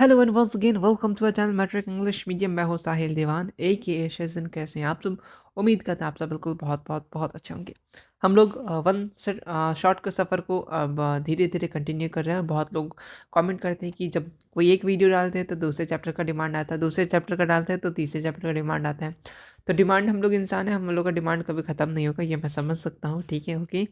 Hello and once again welcome to our channel matric English medium. मैं हूँ साहिल दीवान ए शेजन। कैसे हैं आप सब? उम्मीद करते हैं आप सब बिल्कुल बहुत बहुत बहुत अच्छे होंगे। हम लोग वन से शॉर्ट के सफ़र को अब धीरे धीरे कंटिन्यू कर रहे हैं। बहुत लोग कमेंट करते हैं कि जब कोई एक वीडियो डालते हैं तो दूसरे चैप्टर का डिमांड आता है, दूसरे चैप्टर का डालते हैं तो तीसरे चैप्टर का डिमांड आता है। तो डिमांड, हम लोग इंसान हैं, हम लोग का डिमांड कभी ख़त्म नहीं होगा, ये मैं समझ सकता हूँ। ठीक है, ओके।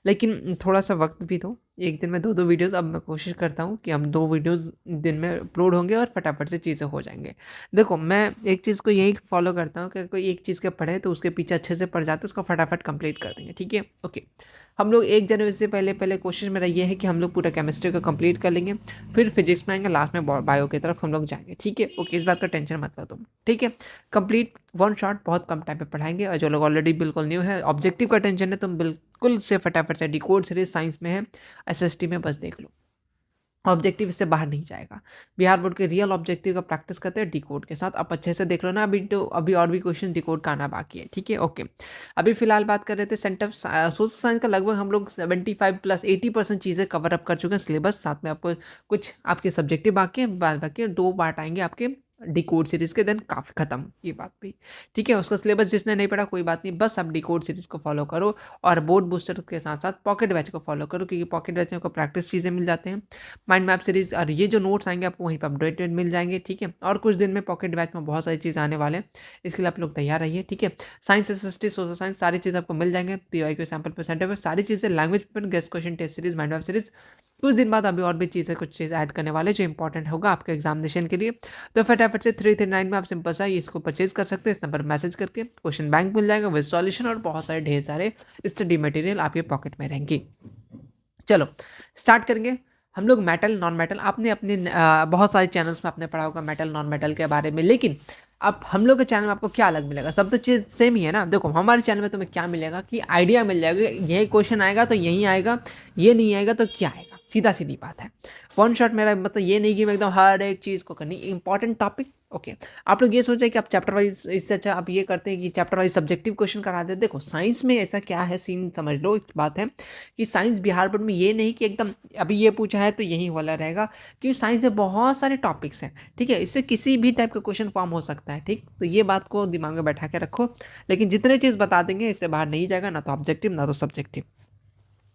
लेकिन थोड़ा सा वक्त भी दो। एक दिन में दो वीडियोज़, अब मैं कोशिश करता हूँ कि हम 2 वीडियोज़ दिन में अपलोड होंगे और फटाफट से चीज़ें हो जाएंगे। देखो, मैं एक चीज़ को यही फॉलो करता हूँ कि कोई एक चीज़ के पढ़े तो उसके पीछे अच्छे से पढ़ जाते, उसको फटाफट कंप्लीट कर देंगे। ठीक है, ओके। हम लोग 1 जनवरी से पहले पहले कोशिश मेरा ये है कि हम लोग पूरा केमिस्ट्री को कंप्लीट कर लेंगे, फिर फिजिक्स में आएंगे, लास्ट में बायो की तरफ हम लोग जाएंगे। ठीक है, ओके। इस बात का टेंशन मत लो तुम। ठीक है, कंप्लीट वन शॉट बहुत कम टाइम पे पढ़ाएंगे। और जो लोग ऑलरेडी बिल्कुल न्यू है, ऑब्जेक्टिव का टेंशन है, तुम बिल्कुल से फटाफट से डिकोड सीरीज साइंस में है, एसएसटी में बस देख लो। ऑब्जेक्टिव इससे बाहर नहीं जाएगा। बिहार बोर्ड के रियल ऑब्जेक्टिव का प्रैक्टिस करते हैं डिकोड के साथ। आप अच्छे से देख लो ना, अभी और भी क्वेश्चन डिकोड का आना बाकी है। ठीक है, ओके। अभी फिलहाल बात कर रहे थे सेंटर सोशल साइंस का। लगभग हम लोग 75 + 80% चीज़ें कवर अप कर चुके हैं सिलेबस। साथ में आपको कुछ आपके सब्जेक्टिव बाकी है, बाद बाकी 2 पार्ट आएंगे आपके डिकोड सीरीज के, दिन काफ़ी खत्म ये बात भी। ठीक है, उसका सिलेबस जिसने नहीं पढ़ा कोई बात नहीं, बस आप डिकोड सीरीज को फॉलो करो और बोर्ड बूस्टर के साथ साथ पॉकेट बैच को फॉलो करो, क्योंकि पॉकेट बैच में आपको प्रैक्टिस चीज़ें मिल जाते हैं। माइंड मैप सीरीज और ये जो नोट्स आएंगे आपको वहीं पर अपडेटेड मिल जाएंगे। ठीक है, और कुछ दिन में पॉकेट बैच में बहुत सारी चीज़ आने वाले हैं, इसके लिए आप लोग तैयार रहिए। ठीक है, साइंस एसएसटी सोशल साइंस सारी चीज़ आपको मिल जाएंगे। पीवाई के सैंपल परसेंटेज पर सारी चीज़ें, लैंग्वेज पर guess question test series, mind map series. कुछ दिन बाद अभी और भी चीज़ें, कुछ चीज़ ऐड करने वाले जो इंपॉर्टेंट होगा आपके एग्जामिनेशन के लिए। तो फटाफट से 339 में आप सिंपल सा इसको परचेज कर सकते हैं। इस नंबर पर मैसेज करके क्वेश्चन बैंक मिल जाएगा विद सॉल्यूशन, और बहुत सारे ढेर सारे स्टडी मटेरियल आपके पॉकेट में रहेंगे। चलो स्टार्ट करेंगे। हम लोग मेटल नॉन मेटल, आपने अपने बहुत सारे चैनल्स में आपने पढ़ा होगा मेटल नॉन मेटल के बारे में, लेकिन अब हम लोग के चैनल में आपको क्या अलग मिलेगा? सब तो चीज़ सेम ही है ना। देखो, हमारे चैनल में तुम्हें क्या मिलेगा कि आइडिया मिल जाएगा, यही क्वेश्चन आएगा तो यही आएगा, ये नहीं आएगा तो क्या आएगा, सीधा सीधी बात है। वन शॉट मेरा मतलब ये नहीं कि मैं एकदम हर एक चीज़ को करनी, इंपॉर्टेंट टॉपिक। ओके, आप लोग ये सोचे कि आप चैप्टर वाइज, इससे अच्छा आप ये करते हैं कि चैप्टर वाइज सब्जेक्टिव क्वेश्चन करा देते। देखो, साइंस में ऐसा क्या है, सीन समझ लो। एक बात है कि साइंस बिहार बोर्ड में ये नहीं कि एकदम अभी ये पूछा है तो यही वाला रहेगा, क्योंकि साइंस में बहुत सारे टॉपिक्स हैं। ठीक है, इससे किसी भी टाइप का क्वेश्चन फॉर्म हो सकता है। ठीक, तो ये बात को दिमाग में बैठा के रखो। लेकिन जितने चीज़ बता देंगे इससे बाहर नहीं जाएगा, ना तो ऑब्जेक्टिव ना तो सब्जेक्टिव।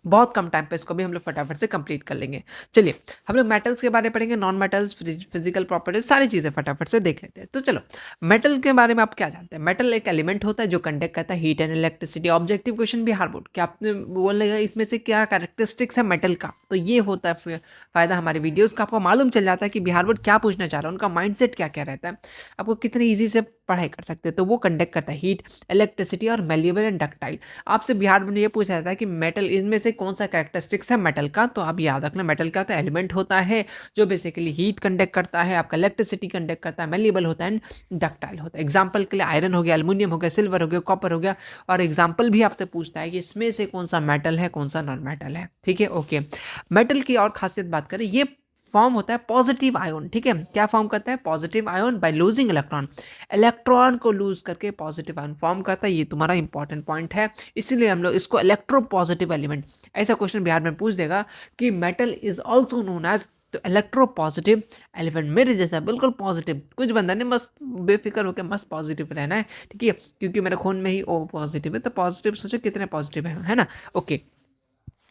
बहुत कम टाइम पे इसको भी हम लोग फटाफट से कंप्लीट कर लेंगे। चलिए, हम लोग मेटल्स के बारे में पढ़ेंगे, नॉन मेटल्स, फिजिकल प्रॉपर्टीज, सारी चीज़ें फटाफट से देख लेते हैं। तो चलो, मेटल के बारे में आप क्या जानते हैं? मेटल एक एलिमेंट होता है जो कंडक्ट करता है heat and electricity. Objective question Bihar board, क्या आपने बोलेगा इसमें से क्या कैरेक्टरिस्टिक्स है मेटल का? तो ये होता है फायदा हमारे वीडियोज़ का, आपको मालूम चल जाता है कि बिहार बोर्ड क्या पूछना चाह रहा है, उनका माइंडसेट क्या क्या रहता है, आपको कितने ईजी से पढ़ाई कर सकते हैं। तो वो कंडक्ट करता है हीट, इलेक्ट्रिसिटी और मेल्यूबल एंड डक्टाइल। आपसे बिहार में ये पूछा जाता है कि मेटल, इनमें से कौन सा कैरेक्टरिस्टिक्स है मेटल का? तो आप याद रखना, मेटल का तो एलिमेंट होता है जो बेसिकली हीट कंडक्ट करता है, आपका इलेक्ट्रिसिटी कंडक्ट करता है, मेल्यूबल होता है एंड डक्टाइल होता है। एग्जाम्पल के लिए आयरन हो गया, एल्यूमिनियम हो गया, सिल्वर हो गया, कॉपर हो गया। और एग्जाम्पल भी आपसे पूछता है कि इसमें से कौन सा मेटल है, कौन सा नॉन मेटल है। ठीक है, ओके। मेटल की और खासियत बात करें, ये फॉर्म होता है पॉजिटिव आयोन। ठीक है, क्या फॉर्म करता है? Positive ion by losing electron. Electron को लूज करके पॉजिटिव आयन फॉर्म करता है। ये तुम्हारा इंपॉर्टेंट पॉइंट है, इसीलिए हम लोग इसको इलेक्ट्रो पॉजिटिव एलिमेंट। ऐसा क्वेश्चन बिहार में पूछ देगा कि metal is also known as, तो इलेक्ट्रो पॉजिटिव एलिमेंट, मेरे जैसा बिल्कुल पॉजिटिव। कुछ बंदा नहीं, मस्त बेफिक्र होकर मस्त पॉजिटिव रहना है। ठीक है, क्योंकि मेरे खून में ही ओ पॉजिटिव है, तो पॉजिटिव सोचो कितने पॉजिटिव है ना। ओके,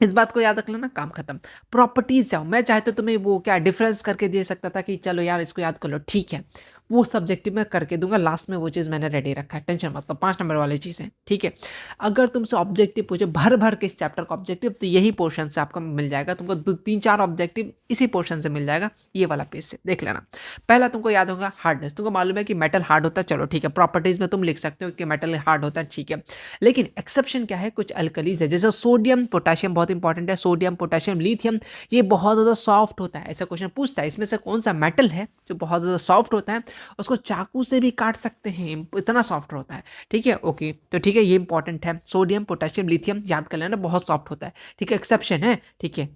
इस बात को याद रख लेना, काम खत्म। प्रॉपर्टीज जाओ, मैं चाहे तो तुम्हें वो क्या डिफरेंस करके दे सकता था कि चलो यार इसको याद कर लो, ठीक है, वो सब्जेक्टिव में करके दूंगा लास्ट में, वो चीज़ मैंने रेडी रखा है, टेंशन मत लो। 5 नंबर वाली चीज़ है। ठीक है, अगर तुमसे ऑब्जेक्टिव पूछे भर भर के इस चैप्टर का ऑब्जेक्टिव, तो यही पोर्शन से आपको मिल जाएगा। तुमको 2 3 4 ऑब्जेक्टिव इसी पोर्शन से मिल जाएगा, ये वाला पेज से देख लेना। पहला तुमको याद होगा हार्डनेस। तुमको मालूम है कि मेटल हार्ड होता है, चलो ठीक है, प्रॉपर्टीज में तुम लिख सकते हो कि मेटल हार्ड होता है, ठीक है। लेकिन एक्सेप्शन क्या है? कुछ अल्कलीज है, जैसे सोडियम पोटेशियम, बहुत इंपॉर्टेंट है। सोडियम पोटेशियम लिथियम, ये बहुत ज़्यादा सॉफ्ट होता है। ऐसा क्वेश्चन पूछता है, इसमें से कौन सा मेटल है जो बहुत ज़्यादा सॉफ्ट होता है, उसको चाकू से भी काट सकते हैं, इतना सॉफ्ट होता है। ठीक है, ओके, तो ठीक है, ये इंपॉर्टेंट है। सोडियम पोटेशियम लिथियम याद कर लेना, बहुत सॉफ्ट होता है। ठीक है, एक्सेप्शन है। ठीक है,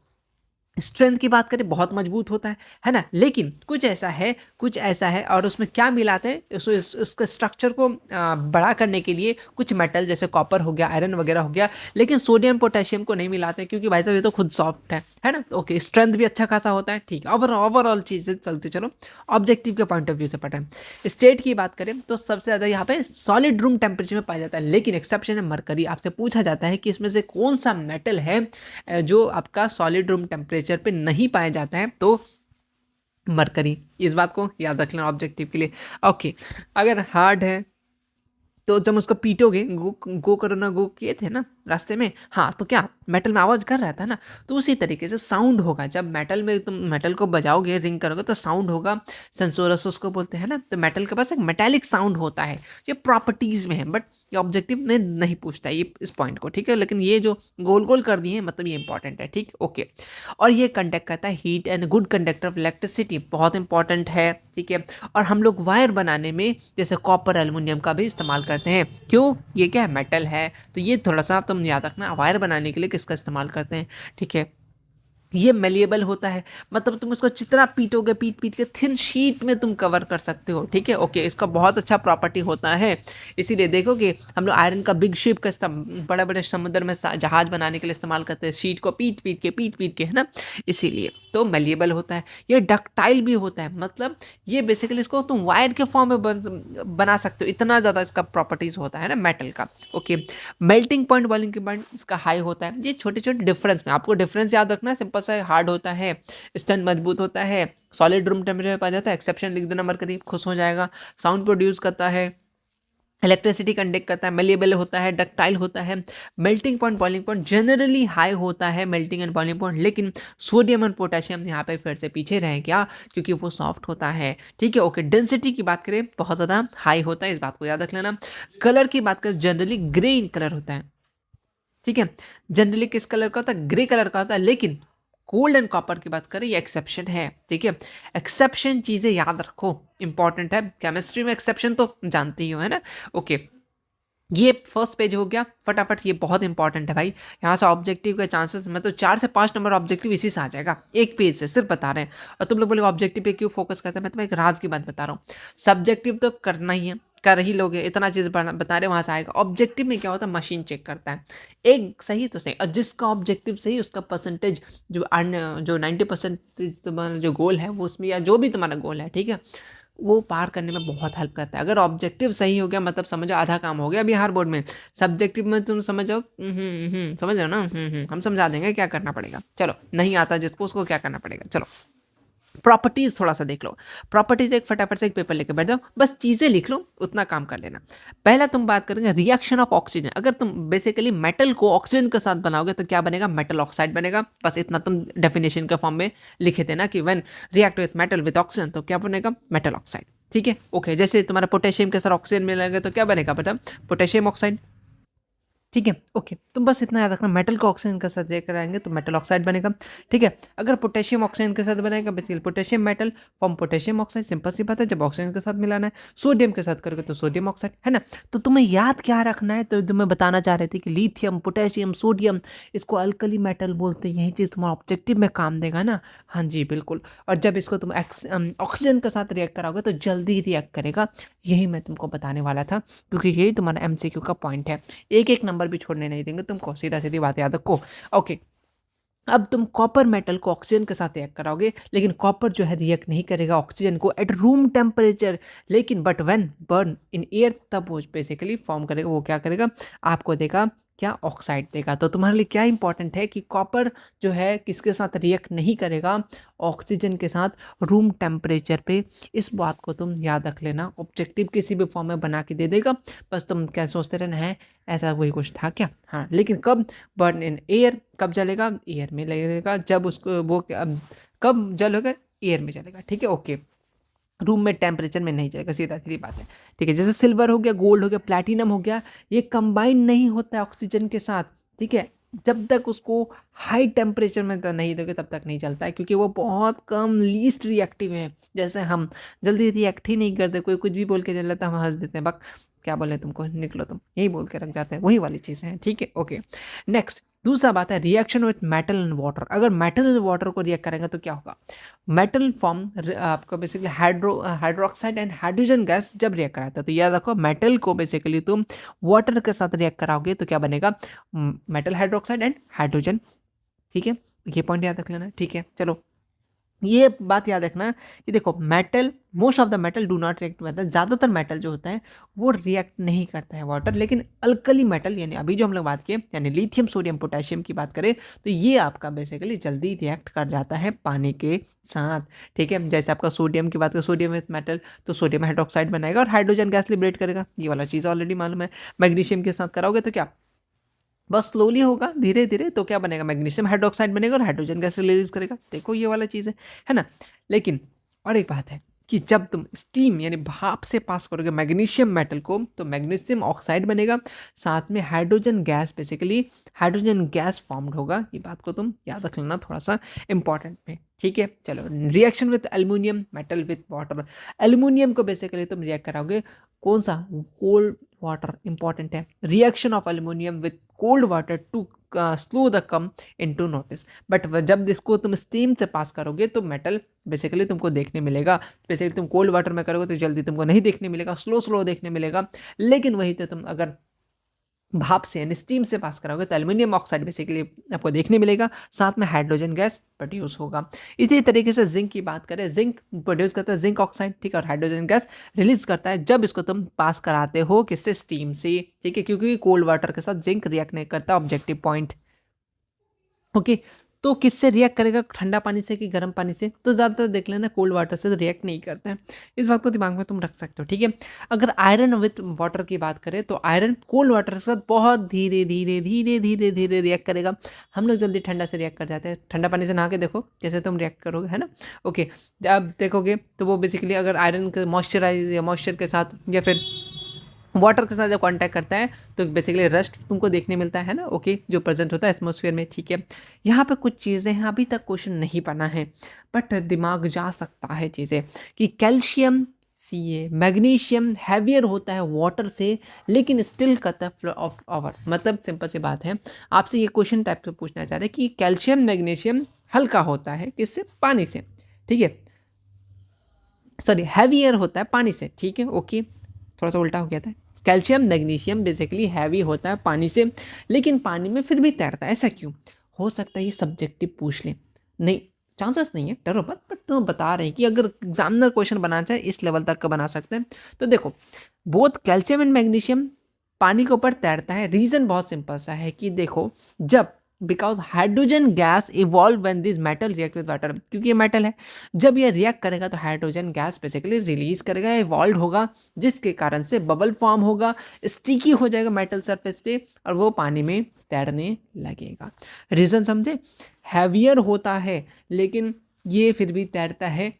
स्ट्रेंथ की बात करें बहुत मजबूत होता है ना? लेकिन कुछ ऐसा है और उसमें क्या मिलाते हैं उसके स्ट्रक्चर को बड़ा करने के लिए कुछ मेटल जैसे कॉपर हो गया, आयरन वगैरह हो गया, लेकिन सोडियम पोटेशियम को नहीं मिलाते हैं क्योंकि भाई साहब ये तो खुद सॉफ्ट है ना? तो ओके, स्ट्रेंथ भी अच्छा खासा होता है, ठीक है। ओवरऑल चीज़ें चलते चलो ऑब्जेक्टिव के पॉइंट ऑफ व्यू से पढ़ें। स्टेट की बात करें तो सबसे ज़्यादा यहाँ पे सॉलिड रूम टेम्परेचर में पाया जाता है, लेकिन एक्सेप्शन है मरकरी। आपसे पूछा जाता है कि इसमें से कौन सा मेटल है जो आपका सॉलिड रूम टेम्परेचर पे नहीं पाया जाता है, तो मरकरी। इस बात को याद रख लेना ऑब्जेक्टिव के लिए। ओके, अगर हार्ड है तो जब उसको पीटोगे, गो करो ना गो किए थे ना रास्ते में, हाँ, तो क्या मेटल में आवाज़ कर रहा था ना, तो उसी तरीके से साउंड होगा। जब मेटल में तुम मेटल को बजाओगे, रिंग करोगे तो साउंड होगा। सेंसोरस उसको बोलते हैं ना, तो मेटल के पास एक मेटालिक साउंड होता है। ये प्रॉपर्टीज़ में है, बट ये ऑब्जेक्टिव में नहीं पूछता है ये इस पॉइंट को, ठीक है। लेकिन ये जो गोल गोल कर दिए मतलब ये इंपॉर्टेंट है, ठीक, ओके। और ये कंडक्ट करता है heat and good conductor of electricity, बहुत इंपॉर्टेंट है, ठीक है। और हम लोग वायर बनाने में जैसे कॉपर एल्युमिनियम का भी इस्तेमाल करते हैं। क्यों? ये क्या है, मेटल है, तो ये थोड़ा सा तुम याद रखना, वायर बनाने के लिए किसका इस्तेमाल करते हैं, ठीक है। ये मेलिएबल होता है, मतलब तुम इसको जितना पीटोगे, पीट पीट के थिन शीट में तुम कवर कर सकते हो, ठीक है, ओके। इसका बहुत अच्छा प्रॉपर्टी होता है, इसीलिए देखोगे हम लोग आयरन का बिग शिप का बड़े बड़े समुद्र में जहाज बनाने के लिए इस्तेमाल करते हैं, शीट को पीट पीट के, है ना, इसीलिए तो मेलिएबल होता है। ये डक्टाइल भी होता है, मतलब ये बेसिकली इसको तुम वायर के फॉर्म में बना सकते हो, इतना ज़्यादा इसका प्रॉपर्टीज होता है ना मेटल का, okay. Melting point, boiling point इसका हाई होता है। ये छोटे छोटे डिफरेंस में आपको डिफरेंस याद रखना है, सिंपल सा, हार्ड होता है, स्टैंड मजबूत होता है, सॉलिड रूम टेम्परेचर पाया जाता है, एक्सेप्शन लिख दो नंबर करीब, खुश हो जाएगा। साउंड प्रोड्यूस करता है, इलेक्ट्रिसिटी कंडक्ट करता है, मेलिएबल होता है, डक्टाइल होता है। Melting point, boiling point generally high होता है, मेल्टिंग एंड बॉइलिंग पॉइंट, लेकिन सोडियम एंड पोटेशियम यहाँ पे फिर से पीछे रहे क्या, क्योंकि वो सॉफ्ट होता है, ठीक है, ओके। डेंसिटी की बात करें बहुत ज़्यादा हाई होता है, इस बात को याद रख लेना। कलर की बात करें जनरली ग्रे इन कलर होता है, ठीक है। जनरली किस कलर का होता है, ग्रे कलर का होता है, लेकिन गोल्ड एंड कॉपर की बात करें ये एक्सेप्शन है, ठीक है। एक्सेप्शन चीजें याद रखो, इंपॉर्टेंट है, केमिस्ट्री में एक्सेप्शन तो जानते ही हो, है ना, ओके। ये फर्स्ट पेज हो गया फटाफट, ये बहुत इंपॉर्टेंट है भाई। यहाँ से ऑब्जेक्टिव के चांसेस मतलब 4 से 5 नंबर ऑब्जेक्टिव इसी से आ जाएगा, एक पेज से, सिर्फ बता रहे हैं। और तुम लोग बोले ऑब्जेक्टिव पे क्यों फोकस करते हैं, मैं तुम्हें एक राज की बात बता रहा हूँ। सब्जेक्टिव तो करना ही है, कर ही लोगे, इतना चीज़ बता रहे वहाँ से आएगा। ऑब्जेक्टिव में क्या होता है, मशीन चेक करता है एक सही तो सही, और जिसका ऑब्जेक्टिव सही उसका परसेंटेज जो 90% तुम्हारा जो गोल है वो उसमें, या जो भी तुम्हारा गोल है, ठीक है, वो पार करने में बहुत हेल्प करता है। अगर ऑब्जेक्टिव सही हो गया मतलब समझो आधा काम हो गया बिहार बोर्ड में। सब्जेक्टिव में तुम समझ जाओ, समझ रहे हो ना, हम समझा देंगे क्या करना पड़ेगा। चलो, नहीं आता जिसको उसको क्या करना पड़ेगा। चलो, प्रॉपर्टीज थोड़ा सा देख लो। प्रॉपर्टीज एक फटाफट से एक पेपर लेके बैठ जाओ, बस चीज़ें लिख लो, उतना काम कर लेना। पहला तुम बात करेंगे रिएक्शन ऑफ ऑक्सीजन। अगर तुम बेसिकली मेटल को ऑक्सीजन के साथ बनाओगे तो क्या बनेगा, मेटल ऑक्साइड बनेगा। बस इतना तुम डेफिनेशन के फॉर्म में लिखे देना कि when react with metal with oxygen तो क्या बनेगा, मेटल ऑक्साइड, ठीक है, ओके। जैसे तुम्हारा पोटेशियम के साथ ऑक्सीजन मिलेगा तो क्या बनेगा बेटा, पोटेशियम ऑक्साइड, ठीक है, ओके। तो बस इतना याद रखना, मेटल को ऑक्सीजन के साथ लेकर आएंगे तो मेटल ऑक्साइड बनेगा, ठीक है। अगर पोटेशियम ऑक्सीजन के साथ बनेगा basically potassium metal form potassium oxide, simple सी बात है, जब ऑक्सीजन के साथ मिलाना है। सोडियम के साथ करोगे तो सोडियम ऑक्साइड, है ना। तो तुम्हें याद क्या रखना है, तो तुम्हें बताना चाह रहे थे कि लिथियम, पोटेशियम, सोडियम, इसको अल्कली मेटल बोलते हैं। यही चीज़ तुम्हारा ऑब्जेक्टिव में काम देगा ना, हाँ जी बिल्कुल। और जब इसको तुम ऑक्सीजन के साथ रिएक्ट कराओगे तो जल्दी रिएक्ट करेगा, यही मैं तुमको बताने वाला था, क्योंकि यही तुम्हारा MCQ का पॉइंट है। एक एक नंबर भी छोड़ने नहीं देंगे तुमको, सीधा सीधी बात याद रखो, ओके। अब तुम कॉपर मेटल को ऑक्सीजन के साथ रिएक्ट कराओगे, लेकिन कॉपर जो है रिएक्ट नहीं करेगा ऑक्सीजन को एट रूम टेम्परेचर, लेकिन but when burn in air तब वो बेसिकली फॉर्म करेगा, वो क्या करेगा, आपको देगा क्या, ऑक्साइड देगा। तो तुम्हारे लिए क्या इंपॉर्टेंट है कि कॉपर जो है किसके साथ रिएक्ट नहीं करेगा, ऑक्सीजन के साथ रूम टेम्परेचर पे। इस बात को तुम याद रख लेना, ऑब्जेक्टिव किसी भी फॉर्म में बना के दे देगा, बस तुम क्या सोचते रहना है, ऐसा वही कुछ था क्या, हाँ। लेकिन कब, बर्न इन एयर, कब जलेगा, एयर में लगेगा, जब उसको वो कब जलेगा, एयर में जलेगा, ठीक है, ओके। रूम में टेम्परेचर में नहीं जाएगा, सीधा सीधी बात है, ठीक है। जैसे सिल्वर हो गया, गोल्ड हो गया, प्लैटिनम हो गया, ये कंबाइन नहीं होता है ऑक्सीजन के साथ, ठीक है। जब तक उसको हाई टेम्परेचर में नहीं दोगे तब तक नहीं चलता है, क्योंकि वो बहुत कम लीस्ट रिएक्टिव है। जैसे हम जल्दी रिएक्ट ही नहीं करते, कोई कुछ भी बोल के चल जाता है, हम हंस देते हैं, बक क्या बोले तुमको, निकलो तुम, यही बोल के रख जाते हैं, वही वाली चीज़ें हैं, ठीक है, ओके। नेक्स्ट, दूसरा बात है reaction with metal and water. अगर मेटल एंड वाटर को रिएक्ट करेंगे तो क्या होगा, मेटल फॉर्म आपका basically hydroxide and hydrogen gas जब रिएक्ट कराता है, तो याद रखो मेटल को बेसिकली तुम वाटर के साथ रिएक्ट कराओगे तो क्या बनेगा, मेटल हाइड्रोक्साइड एंड हाइड्रोजन। ठीक है, ये पॉइंट याद रख लेना। ठीक है, चलो ये बात याद रखना कि देखो metal, most of the metal do not react with, ज़्यादातर मेटल जो होता है वो रिएक्ट नहीं करता है वाटर, लेकिन अल्कली मेटल यानी अभी जो हम लोग बात किए यानी लिथियम सोडियम पोटेशियम की बात करें तो ये आपका बेसिकली जल्दी रिएक्ट कर जाता है पानी के साथ। ठीक है, जैसे आपका सोडियम की बात करें, सोडियम विथ मेटल तो सोडियम हाइड्रोक्साइड बनाएगा और हाइड्रोजन गैस लिबरेट करेगा, ये वाला चीज़ ऑलरेडी मालूम है। मैग्नीशियम के साथ कराओगे तो क्या, बस स्लोली होगा धीरे धीरे, तो क्या बनेगा, मैग्नीशियम हाइड्रोक्साइड बनेगा और हाइड्रोजन गैस रिलीज करेगा। देखो ये वाला चीज़ है ना। लेकिन और एक बात है कि जब तुम स्टीम यानी भाप से पास करोगे मैग्नीशियम मेटल को तो मैग्नीशियम ऑक्साइड बनेगा, साथ में hydrogen gas basically hydrogen gas formed होगा। ये बात को तुम याद रख लेना थोड़ा सा इंपॉर्टेंट में। ठीक है, चलो reaction with aluminium metal with water. Aluminium को बेसिकली तुम रिएक्ट कराओगे कौन सा, कोल्ड वाटर, इंपॉर्टेंट है। Reaction of aluminium with cold water too slow the come into notice, but जब इसको तुम स्टीम से पास करोगे तो मेटल बेसिकली तुमको देखने मिलेगा। बेसिकली तुम कोल्ड वाटर में करोगे तो जल्दी तुमको नहीं देखने मिलेगा, स्लो स्लो देखने मिलेगा। लेकिन वही तो तुम अगर भाप से यानी स्टीम से पास कराओगे तो एल्यूमिनियम ऑक्साइड बेसिकली आपको देखने मिलेगा, साथ में हाइड्रोजन गैस प्रोड्यूस होगा। इसी तरीके से जिंक की बात करें, जिंक प्रोड्यूस करता है जिंक ऑक्साइड, ठीक है, और हाइड्रोजन गैस रिलीज करता है जब इसको तुम पास कराते हो किससे, स्टीम से। ठीक है, क्योंकि कोल्ड वाटर के साथ जिंक रिएक्ट नहीं करता, ऑब्जेक्टिव पॉइंट। ओके, तो किससे रिएक्ट करेगा, ठंडा पानी से कि गर्म पानी से, तो ज़्यादातर देख लेना कोल्ड वाटर से रिएक्ट नहीं करता है। इस बात को दिमाग में तुम रख सकते हो। ठीक है, अगर आयरन विथ वाटर की बात करें तो आयरन कोल्ड वाटर के साथ बहुत धीरे धीरे धीरे धीरे धीरे रिएक्ट करेगा। हम लोग जल्दी ठंडा से रिएक्ट कर जाते हैं, ठंडा पानी से नहा के देखो कैसे तुम रिएक्ट करोगे, है ना। ओके, अब देखोगे तो वो बेसिकली अगर आयरन के मॉइस्चर के साथ या फिर वाटर के साथ जब कांटेक्ट करता है तो बेसिकली रस्ट तुमको देखने मिलता है ना। ओके, जो प्रेजेंट होता है एटमॉस्फेयर में। ठीक है, यहाँ पे कुछ चीज़ें हैं अभी तक क्वेश्चन नहीं बना है बट दिमाग जा सकता है चीज़ें कि कैल्शियम Ca मैग्नीशियम हैवियर होता है वाटर से लेकिन स्टिल करता है फ्लो ऑफ ओवर। मतलब सिंपल सी बात है, आपसे ये क्वेश्चन टाइप से पूछना चाह रहे हैं कि कैल्शियम मैग्नीशियम हल्का होता है किससे, पानी से। ठीक है, सॉरी हैवियर होता है पानी से। ठीक है, ओके, थोड़ा सा उल्टा हो गया था। कैल्शियम मैग्नीशियम बेसिकली हैवी होता है पानी से लेकिन पानी में फिर भी तैरता है, ऐसा क्यों हो सकता है, ये सब्जेक्टिव पूछ ले। नहीं, चांसेस नहीं है, डरो मत, बट तुम बता रहे हैं कि अगर एग्जामिनर क्वेश्चन बनाना चाहे इस लेवल तक का बना सकते हैं। तो देखो बोथ कैल्शियम एंड मैग्नीशियम पानी के ऊपर तैरता है। रीज़न बहुत सिंपल सा है कि देखो जब because hydrogen gas evolve when this metal react with water, क्योंकि ये मेटल है, जब ये रिएक्ट करेगा तो हाइड्रोजन गैस बेसिकली रिलीज करेगा, इवॉल्व होगा, जिसके कारण से बबल फॉर्म होगा, स्टिकी हो जाएगा मेटल सरफेस पे और वो पानी में तैरने लगेगा। रीज़न समझे, हैवियर होता है लेकिन ये फिर भी तैरता है।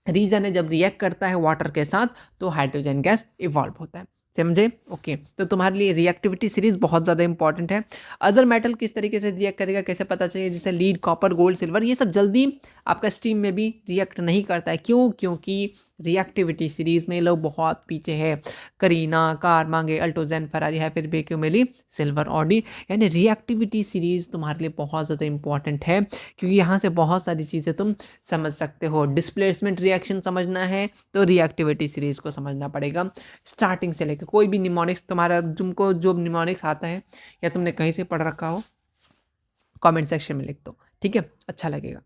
रीज़न है जब रिएक्ट करता है वाटर के साथ तो हाइड्रोजन गैस इवॉल्व होता है। समझे, ओके। तो तुम्हारे लिए रिएक्टिविटी सीरीज बहुत ज़्यादा इंपॉर्टेंट है। अदर मेटल किस तरीके से रिएक्ट करेगा कैसे पता चाहिए, जैसे लीड कॉपर गोल्ड सिल्वर, ये सब जल्दी आपका स्टीम में भी रिएक्ट नहीं करता है। क्यों, क्योंकि रिएक्टिविटी सीरीज में लोग बहुत पीछे है। करीना, कार मांगे, अल्टोजेन, फरारी है, फिर बेक्यू मिली, सिल्वर ऑडी, यानी रिएक्टिविटी सीरीज तुम्हारे लिए बहुत ज़्यादा इंपॉर्टेंट है क्योंकि यहाँ से बहुत सारी चीज़ें तुम समझ सकते हो। डिस्प्लेसमेंट रिएक्शन समझना है तो रिएक्टिविटी सीरीज को समझना पड़ेगा स्टार्टिंग से लेकर। कोई भी निमोनिक्स तुम्हारा, तुमको जो निमोनिक्स आता है या तुमने कहीं से पढ़ रखा हो कमेंट सेक्शन में लिख दो, ठीक है, अच्छा लगेगा।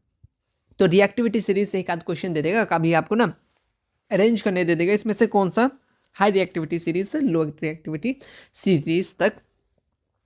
तो रिएक्टिविटी सीरीज से एक आध क्वेश्चन दे देगा, कभी आपको ना अरेंज करने दे देगा इसमें से कौन सा हाई रिएक्टिविटी सीरीज से लो रिएक्टिविटी सीरीज तक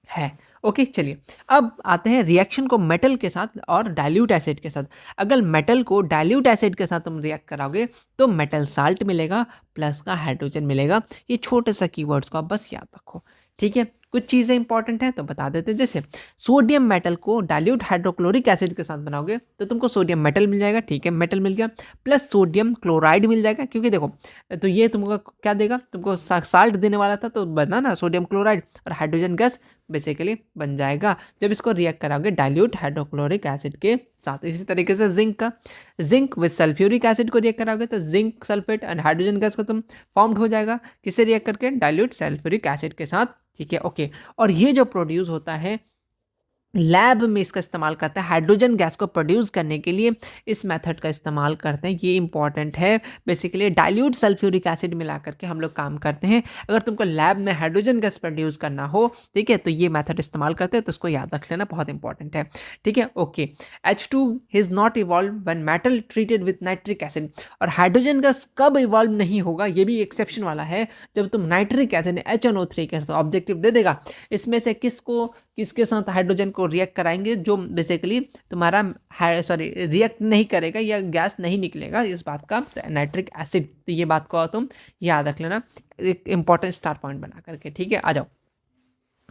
है। ओके, चलिए अब आते हैं रिएक्शन को मेटल के साथ और डाइल्यूट एसिड के साथ। अगर मेटल को डाइल्यूट एसिड के साथ तुम रिएक्ट कराओगे तो मेटल साल्ट मिलेगा प्लस का हाइड्रोजन मिलेगा। ये छोटे सा कीवर्ड्स को आप बस याद रखो, ठीक है। कुछ चीज़ें इंपॉर्टेंट हैं तो बता देते हैं, जैसे सोडियम मेटल को डाइल्यूट हाइड्रोक्लोरिक एसिड के साथ बनाओगे तो तुमको सोडियम मेटल मिल जाएगा, ठीक है, मेटल मिल गया, प्लस सोडियम क्लोराइड मिल जाएगा। क्योंकि देखो तो ये तुमको क्या देगा, तुमको साल्ट देने वाला था तो बना ना सोडियम क्लोराइड और हाइड्रोजन गैस बेसिकली बन जाएगा जब इसको रिएक्ट कराओगे डाइल्यूट हाइड्रोक्लोरिक एसिड के साथ। इसी तरीके से जिंक विद सल्फ्यूरिक एसिड को रिएक्ट कराओगे तो zinc sulphate and hydrogen gas को तुम फॉर्म्ड हो जाएगा, किससे रिएक्ट करके, डाइल्यूट सल्फ्यूरिक एसिड के साथ, ठीक है, ओके। और ये जो प्रोड्यूस होता है लैब में इसका इस्तेमाल करते हैं, हाइड्रोजन गैस को प्रोड्यूस करने के लिए इस मेथड का इस्तेमाल करते हैं। ये इंपॉर्टेंट है। बेसिकली डाइल्यूट सल्फ्यूरिक एसिड मिला करके हम लोग काम करते हैं। अगर तुमको लैब में हाइड्रोजन गैस प्रोड्यूस करना हो, ठीक है, तो ये मेथड इस्तेमाल करते हैं, तो उसको याद रख लेना, बहुत इंपॉर्टेंट है। ठीक है, okay. H2 is not evolve when metal treated with nitric acid. और हाइड्रोजन गैस कब इवॉल्व नहीं होगा, ये भी एक्सेप्शन वाला है, जब तुम नाइट्रिक एसिड HNO3 के साथ ऑब्जेक्टिव दे देगा, इसमें से किसके साथ हाइड्रोजन को रिएक्ट कराएंगे, जो बेसिकली तुम्हारा रिएक्ट नहीं करेगा या गैस नहीं निकलेगा इस बात का, तो नाइट्रिक एसिड। तो ये बात को तुम याद रख लेना, एक इंपॉर्टेंट स्टार पॉइंट बना करके। ठीक है, आ जाओ।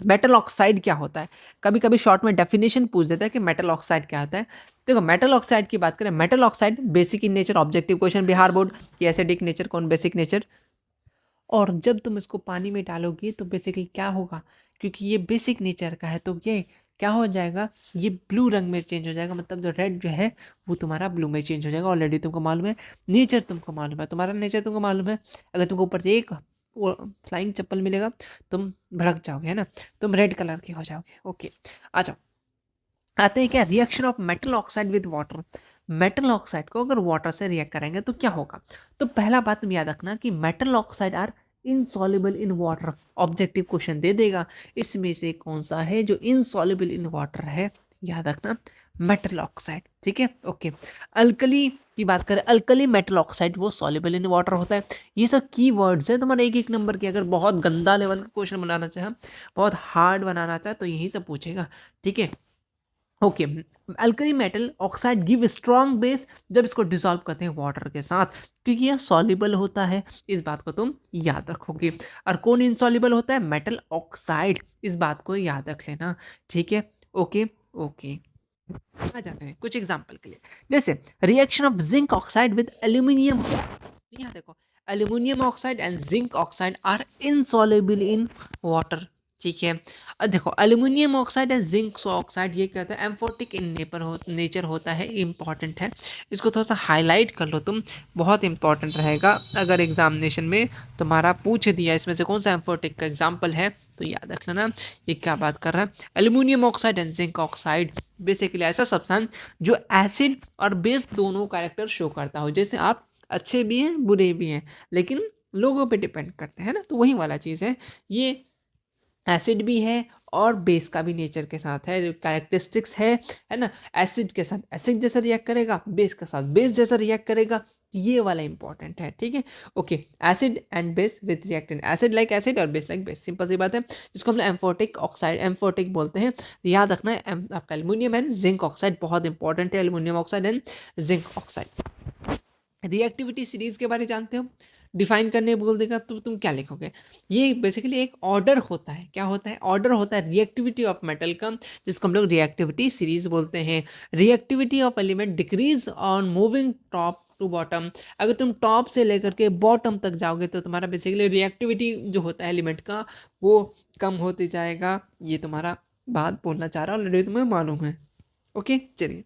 मेटल ऑक्साइड क्या होता है? कभी कभी शॉर्ट में डेफिनेशन पूछ देता है कि मेटल ऑक्साइड क्या होता है। देखो, मेटल ऑक्साइड की बात करें, metal oxide basic in nature, objective question Bihar board की, एसिडिक नेचर कौन, बेसिक नेचर। और जब तुम इसको पानी में डालोगे तो बेसिकली क्या होगा, क्योंकि ये बेसिक नेचर का है, तो ये क्या हो जाएगा, ये ब्लू रंग में चेंज हो जाएगा। मतलब जो रेड जो है वो तुम्हारा ब्लू में चेंज हो जाएगा। ऑलरेडी तुमको मालूम है, नेचर तुमको मालूम है, तुम्हारा नेचर तुमको मालूम है। अगर तुमको ऊपर से एक फ्लाइंग चप्पल मिलेगा, तुम भड़क जाओगे, है ना, तुम रेड कलर के हो जाओगे। ओके, आ जाओ। आते हैं क्या, reaction of metal oxide with water. Metal oxide को अगर वाटर से रिएक्ट करेंगे तो क्या होगा? तो पहला बात तुम याद रखना कि metal oxide are insoluble in water. Objective question दे देगा, इसमें से कौन सा है जो इनसॉल्युबल इन वाटर है, याद रखना, मेटल ऑक्साइड। ठीक है, ओके। अल्कली की बात करें, अल्कली मेटल ऑक्साइड वो सॉल्युबल इन वाटर होता है। ये सब की वर्ड्स है तुम्हारे एक एक नंबर के। अगर बहुत गंदा लेवल का क्वेश्चन बनाना चाहे, बहुत हार्ड बनाना चाहे, तो यही सब पूछेगा। ठीक है, okay. Alkali metal oxide give strong base जब इसको डिसॉल्व करते हैं वाटर के साथ, क्योंकि यह सॉल्युबल होता है। इस बात को तुम याद रखोगे। और कौन इनसॉल्युबल होता है? Metal oxide. इस बात को याद रख लेना। ठीक है, ओके ओके। आ जाते हैं कुछ एग्जांपल के लिए, जैसे reaction of zinc oxide with aluminium. यहाँ देखो, aluminium oxide and zinc oxide are insoluble in water. ठीक है, अब देखो, aluminium oxide and zinc oxide ये कहता है एम्फोटिक इन नेचर होता है। इंपॉर्टेंट है, इसको थोड़ा सा हाईलाइट कर लो तुम, बहुत इंपॉर्टेंट रहेगा। अगर एग्जामिनेशन में तुम्हारा पूछ दिया इसमें से कौन सा एम्फोटिक का एग्जाम्पल है, तो याद रख लेना ये क्या बात कर रहा है। Aluminium oxide and zinc oxide basically ऐसा सब्सटेंस जो एसिड और बेस दोनों कैरेक्टर शो करता हो। जैसे आप अच्छे भी हैं बुरे भी हैं, लेकिन लोगों पे डिपेंड करते हैं ना, तो वही वाला चीज़ है। ये एसिड भी है और बेस का भी नेचर के साथ है, जो कैरेक्टरिस्टिक्स है ना। एसिड के साथ एसिड जैसा रिएक्ट करेगा, बेस के साथ बेस जैसा रिएक्ट करेगा, ये वाला इंपॉर्टेंट है। ठीक है, okay. Acid and base with reactant, acid like acid और बेस लाइक बेस, सिंपल सी बात है, जिसको हम लोग एम्फोटिक ऑक्साइड एम्फोटिक बोलते हैं। याद रखना है आपका एल्यूमिनियम एंड जिंक ऑक्साइड बहुत इंपॉर्टेंट है, aluminium oxide and zinc oxide. Reactivity series के बारे में जानते हो? डिफाइन करने बोल देगा तो तुम क्या लिखोगे? ये बेसिकली एक ऑर्डर होता है। क्या होता है? ऑर्डर होता है रिएक्टिविटी ऑफ मेटल का, जिसको हम लोग रिएक्टिविटी सीरीज बोलते हैं। Reactivity of element decrease on moving top to bottom. अगर तुम टॉप से लेकर के बॉटम तक जाओगे तो तुम्हारा बेसिकली रिएक्टिविटी जो होता है एलिमेंट का वो कम होते जाएगा। ये तुम्हारा बात बोलना चाह रहा हूँ, ऑलरेडी तुम्हें मालूम है। ओके, चलिए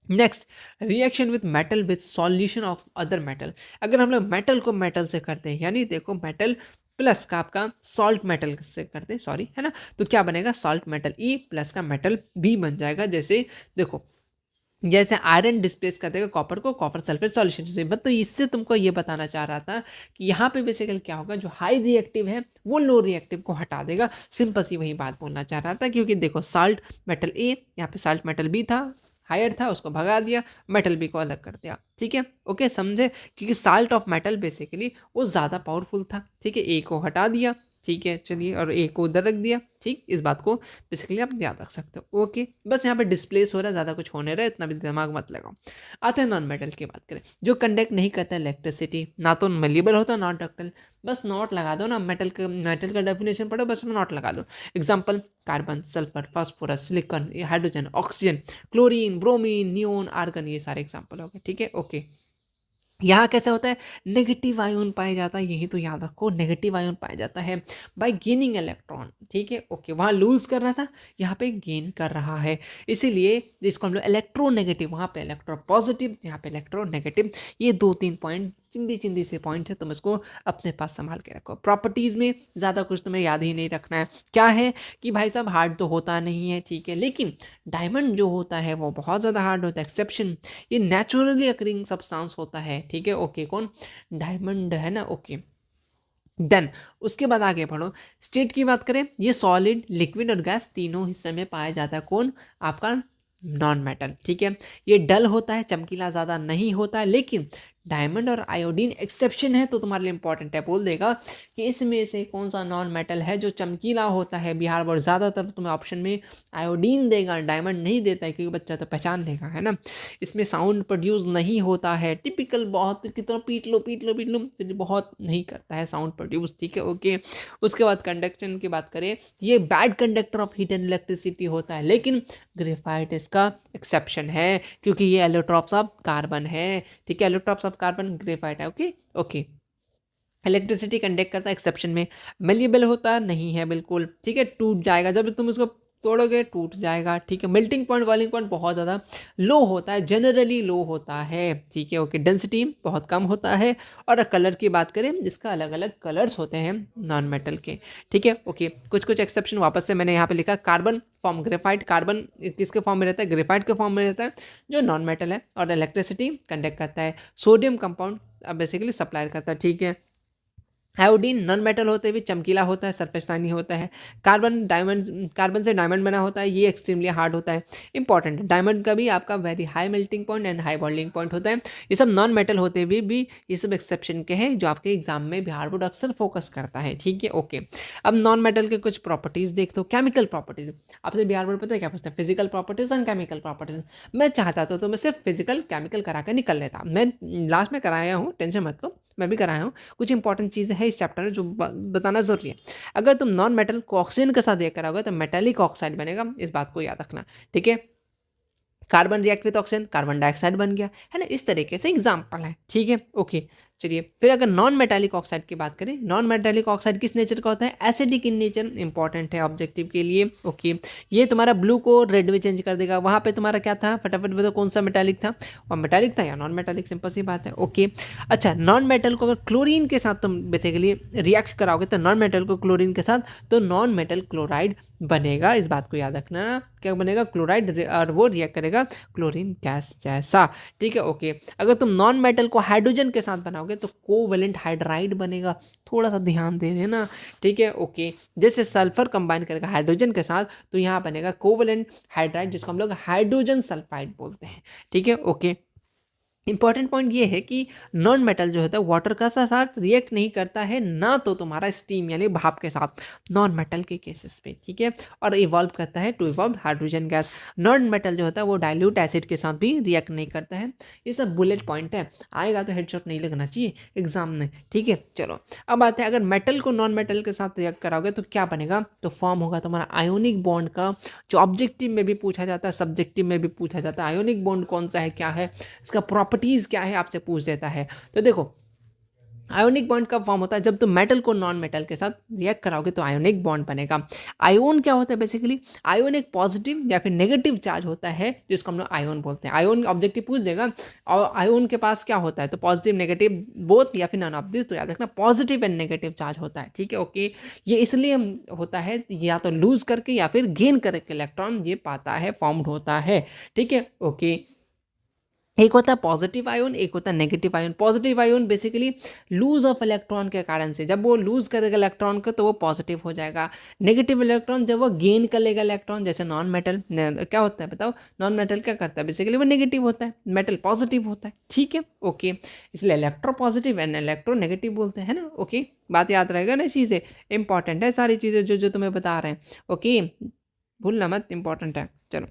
next, reaction with metal with solution of other metal. अगर हम लोग मेटल को मेटल से करते हैं, यानी देखो मेटल प्लस का आपका सॉल्ट मेटल से करते हैं, सॉरी, है ना, तो क्या बनेगा? सॉल्ट मेटल ई प्लस का मेटल बी बन जाएगा। जैसे देखो, जैसे आयरन डिस्प्लेस कर देगा कॉपर को, कॉपर सल्फेट सॉल्यूशन से। तो इससे तुमको ये बताना चाह रहा था कि यहाँ पे बेसिकली क्या होगा, जो हाई रिएक्टिव है वो लो रिएक्टिव को हटा देगा। सिंपल सी वही बात बोलना चाह रहा था, क्योंकि देखो साल्ट मेटल ए, यहाँ पे साल्ट मेटल बी था, हायर था, उसको भगा दिया, मेटल बी को अलग कर दिया। ठीक है, ओके, समझे? क्योंकि साल्ट ऑफ मेटल बेसिकली वो ज़्यादा पावरफुल था। ठीक है, ए को हटा दिया, ठीक है, चलिए, और ए को उधर रख दिया। ठीक, इस बात को बेसिकली आप याद रख सकते हो। ओके, बस यहाँ पे डिस्प्लेस हो रहा है, ज़्यादा कुछ होने रहा है, इतना भी दिमाग मत लगाओ। आते हैं नॉन मेटल की बात करें, जो कंडक्ट नहीं करता है इलेक्ट्रिसिटी, ना तो मेलेबल होता है नॉट डक्टल। बस नॉट लगा दो ना, मेटल का डेफिनेशन पढ़ो, बस में नॉट लगा दो। Example, carbon, sulphur, phosphorus, silicon, hydrogen, oxygen, chlorine, bromine, neon, argon, ये सारे एग्जाम्पल हो गए। ठीक है, ओके। यहाँ कैसे होता है? नेगेटिव आयोन पाया जाता है, यही तो याद रखो, नेगेटिव आयोन पाया जाता है बाय गेनिंग इलेक्ट्रॉन। ठीक है, ओके, वहाँ लूज कर रहा था, यहाँ पे गेन कर रहा है, इसीलिए जिसको हम लोग इलेक्ट्रोनेगेटिव, वहाँ पे इलेक्ट्रो पॉजिटिव, यहाँ पे इलेक्ट्रोनेगेटिव। ये 2-3 पॉइंट चिंदी चिंदी से पॉइंट है, तुम इसको अपने पास संभाल के रखो। प्रॉपर्टीज़ में ज़्यादा कुछ तुम्हें याद ही नहीं रखना है। क्या है कि भाई साहब हार्ड तो होता नहीं है, ठीक है, लेकिन डायमंड जो होता है वो बहुत ज़्यादा हार्ड होता है। एक्सेप्शन, ये नेचुरली अकरिंग सब्सटेंस होता है, ठीक है, ओके, कौन, डायमंड है ना, ओके। देन उसके बाद आगे पढ़ो, स्टेट की बात करें, ये सॉलिड, लिक्विड और गैस तीनों हिस्से में पाया जाता है। कौन, आपका नॉन मेटल, ठीक है। ये डल होता है, चमकीला ज़्यादा नहीं होता है, लेकिन डायमंड और आयोडीन एक्सेप्शन है, तो तुम्हारे लिए इंपॉर्टेंट है। बोल देगा कि इसमें से कौन सा नॉन मेटल है जो चमकीला होता है बिहार बोर्ड, ज़्यादातर तुम्हें ऑप्शन में आयोडीन देगा, डायमंड नहीं देता है, क्योंकि बच्चा तो पहचान लेगा, है ना। इसमें साउंड प्रोड्यूस नहीं होता है, टिपिकल, बहुत कितना पीट लो पीट लो पीट लो, तो बहुत नहीं करता है साउंड प्रोड्यूस, ठीक है, ओके। उसके बाद कंडक्शन की बात करें, ये bad conductor of heat and electricity होता है, लेकिन ग्रेफाइट इसका एक्सेप्शन है, क्योंकि ये एलोट्रॉप्स ऑफ कार्बन है, ठीक है, एलोट्रॉप्स ऑफ कार्बन ग्रेफाइट है, ओके ओके। इलेक्ट्रिसिटी कंडक्ट करता है, एक्सेप्शन में। मेलिएबल होता नहीं है बिल्कुल, ठीक है, टूट जाएगा जब तुम उसको तोड़ोगे, टूट जाएगा, ठीक है। मेल्टिंग पॉइंट, बॉइलिंग पॉइंट बहुत ज़्यादा लो होता है, जनरली लो होता है, ठीक है, ओके। डेंसिटी बहुत कम होता है। और कलर की बात करें, जिसका अलग अलग कलर्स होते हैं नॉन मेटल के, ठीक है, ओके। कुछ कुछ एक्सेप्शन वापस से मैंने यहाँ पे लिखा, कार्बन फॉर्म ग्रेफाइट, कार्बन किसके फॉर्म में रहता है, ग्रेफाइट के फॉर्म में रहता है, जो नॉन मेटल है, और इलेक्ट्रिसिटी कंडक्ट करता है। सोडियम कंपाउंड बेसिकली सप्लाई करता है, ठीक है। आयोडीन नॉन मेटल होते हुए चमकीला होता है, सरफेसानी होता है। कार्बन, डायमंड, कार्बन से डायमंड बना होता है, ये एक्सट्रीमली हार्ड होता है, इंपॉर्टेंट। डायमंड का भी आपका very high melting point and high boiling point होता है। ये सब नॉन मेटल होते हुए भी ये सब एक्सेप्शन के हैं, जो आपके एग्जाम में बिहार बोर्ड अक्सर फोकस करता है, ठीक है, ओके। अब नॉन मेटल के कुछ प्रॉपर्टीज देख दो। केमिकल प्रॉपर्टीज, आपसे बिहार बोर्ड पता है क्या पूछता है, physical properties and chemical properties. मैं चाहता तो मैं सिर्फ फिजिकल केमिकल करा कर निकल लेता, मैं लास्ट में कराया हूँ, टेंशन मत लो, मैं भी कराया हूँ। कुछ इंपॉर्टेंट चीज़ें हैं इस चैप्टर में जो बताना जरूरी है। अगर तुम नॉन मेटल को ऑक्सीजन के साथ देख कराओगे तो मेटेलिक ऑक्साइड बनेगा, इस बात को याद रखना, ठीक है। Carbon react with oxygen, carbon dioxide बन गया, है ना, इस तरीके से एग्जाम्पल है, ठीक है, ओके। चलिए फिर अगर नॉन मेटालिक ऑक्साइड की बात करें, नॉन मेटालिक ऑक्साइड किस नेचर का होता है, एसिडिक इन नेचर, इंपॉर्टेंट है ऑब्जेक्टिव के लिए, ओके। ये तुम्हारा ब्लू को रेड में चेंज कर देगा। वहाँ पे तुम्हारा क्या था, फटाफट बताओ कौन सा मेटालिक था, और मेटालिक था या नॉन मेटालिक, सिंपल सी बात है, ओके। अच्छा, नॉन मेटल को अगर क्लोरीन के साथ तुम बेसिकली रिएक्ट कराओगे तो नॉन मेटल को क्लोरीन के साथ, तो नॉन मेटल क्लोराइड बनेगा, इस बात को याद रखना, क्या बनेगा, क्लोराइड, और वो रिएक्ट करेगा क्लोरीन गैस जैसा, ठीक है, ओके। अगर तुम नॉन मेटल को हाइड्रोजन के साथ बनाओगे तो कोवेलेंट हाइड्राइड बनेगा, थोड़ा सा ध्यान दे देना, ठीक है, ओके। जैसे सल्फर कंबाइन करेगा हाइड्रोजन के साथ तो यहाँ बनेगा कोवेलेंट हाइड्राइड, जिसको हम लोग हाइड्रोजन सल्फाइड बोलते हैं, ठीक है, ओके। इंपॉर्टेंट पॉइंट ये है कि नॉन मेटल जो होता है वाटर का साथ रिएक्ट नहीं करता है, ना तो तुम्हारा स्टीम यानी भाप के साथ, नॉन मेटल के केसेस पे, ठीक है, और इवॉल्व करता है to evolve hydrogen gas. Non metal जो होता है वो डाइल्यूट एसिड के साथ भी रिएक्ट नहीं करता है। ये सब बुलेट पॉइंट है, आएगा तो हेडशॉट नहीं लगना चाहिए एग्जाम में, ठीक है। चलो अब आते हैं, अगर मेटल को नॉन मेटल के साथ रिएक्ट कराओगे तो क्या बनेगा, तो फॉर्म होगा तुम्हारा आयोनिक बॉन्ड का, जो ऑब्जेक्टिव में भी पूछा जाता है, सब्जेक्टिव में भी पूछा जाता है। आयोनिक बॉन्ड कौन सा है, क्या है इसका प्रॉपर्टीज क्या है, आपसे पूछ देता है। तो देखो आयोनिक बॉन्ड कब फॉर्म होता है, जब तुम मेटल को नॉन मेटल के साथ रिएक्ट कराओगे तो आयोनिक बॉन्ड बनेगा। आयोन क्या होता है, बेसिकली आयोन एक पॉजिटिव या फिर नेगेटिव चार्ज होता है, जिसको हम लोग आयोन बोलते हैं। आयोन ऑब्जेक्टिव पूछ देगा, और आयोन के पास क्या होता है, तो पॉजिटिव नेगेटिव बोथ या फिर नॉन ऑफ दिस, तो याद रखना पॉजिटिव एंड नेगेटिव चार्ज होता है, ठीक है, ओके। ये इसलिए होता है या तो लूज करके या फिर गेन करके इलेक्ट्रॉन ये पाता है, फॉर्म्ड होता है, ठीक है, ओके। एक होता है पॉजिटिव आयोन, एक होता है negative ion. Positive ion basically lose of electron के कारण से, जब वो लूज करेगा इलेक्ट्रॉन को तो वो पॉजिटिव हो जाएगा। नेगेटिव इलेक्ट्रॉन जब वो गेन कर लेगा इलेक्ट्रॉन, जैसे नॉन मेटल क्या होता है बताओ, नॉन मेटल क्या करता है, बेसिकली वो नेगेटिव होता है, मेटल पॉजिटिव होता है, ठीक है, ओके। इसलिए electro positive and electro negative बोलते हैं ना, ओके। बात याद रहेगा ना, चीज़ें इंपॉर्टेंट है, सारी चीज़ें जो जो तुम्हें बता रहे हैं, ओके, भूलना मत, इंपॉर्टेंट है। चलो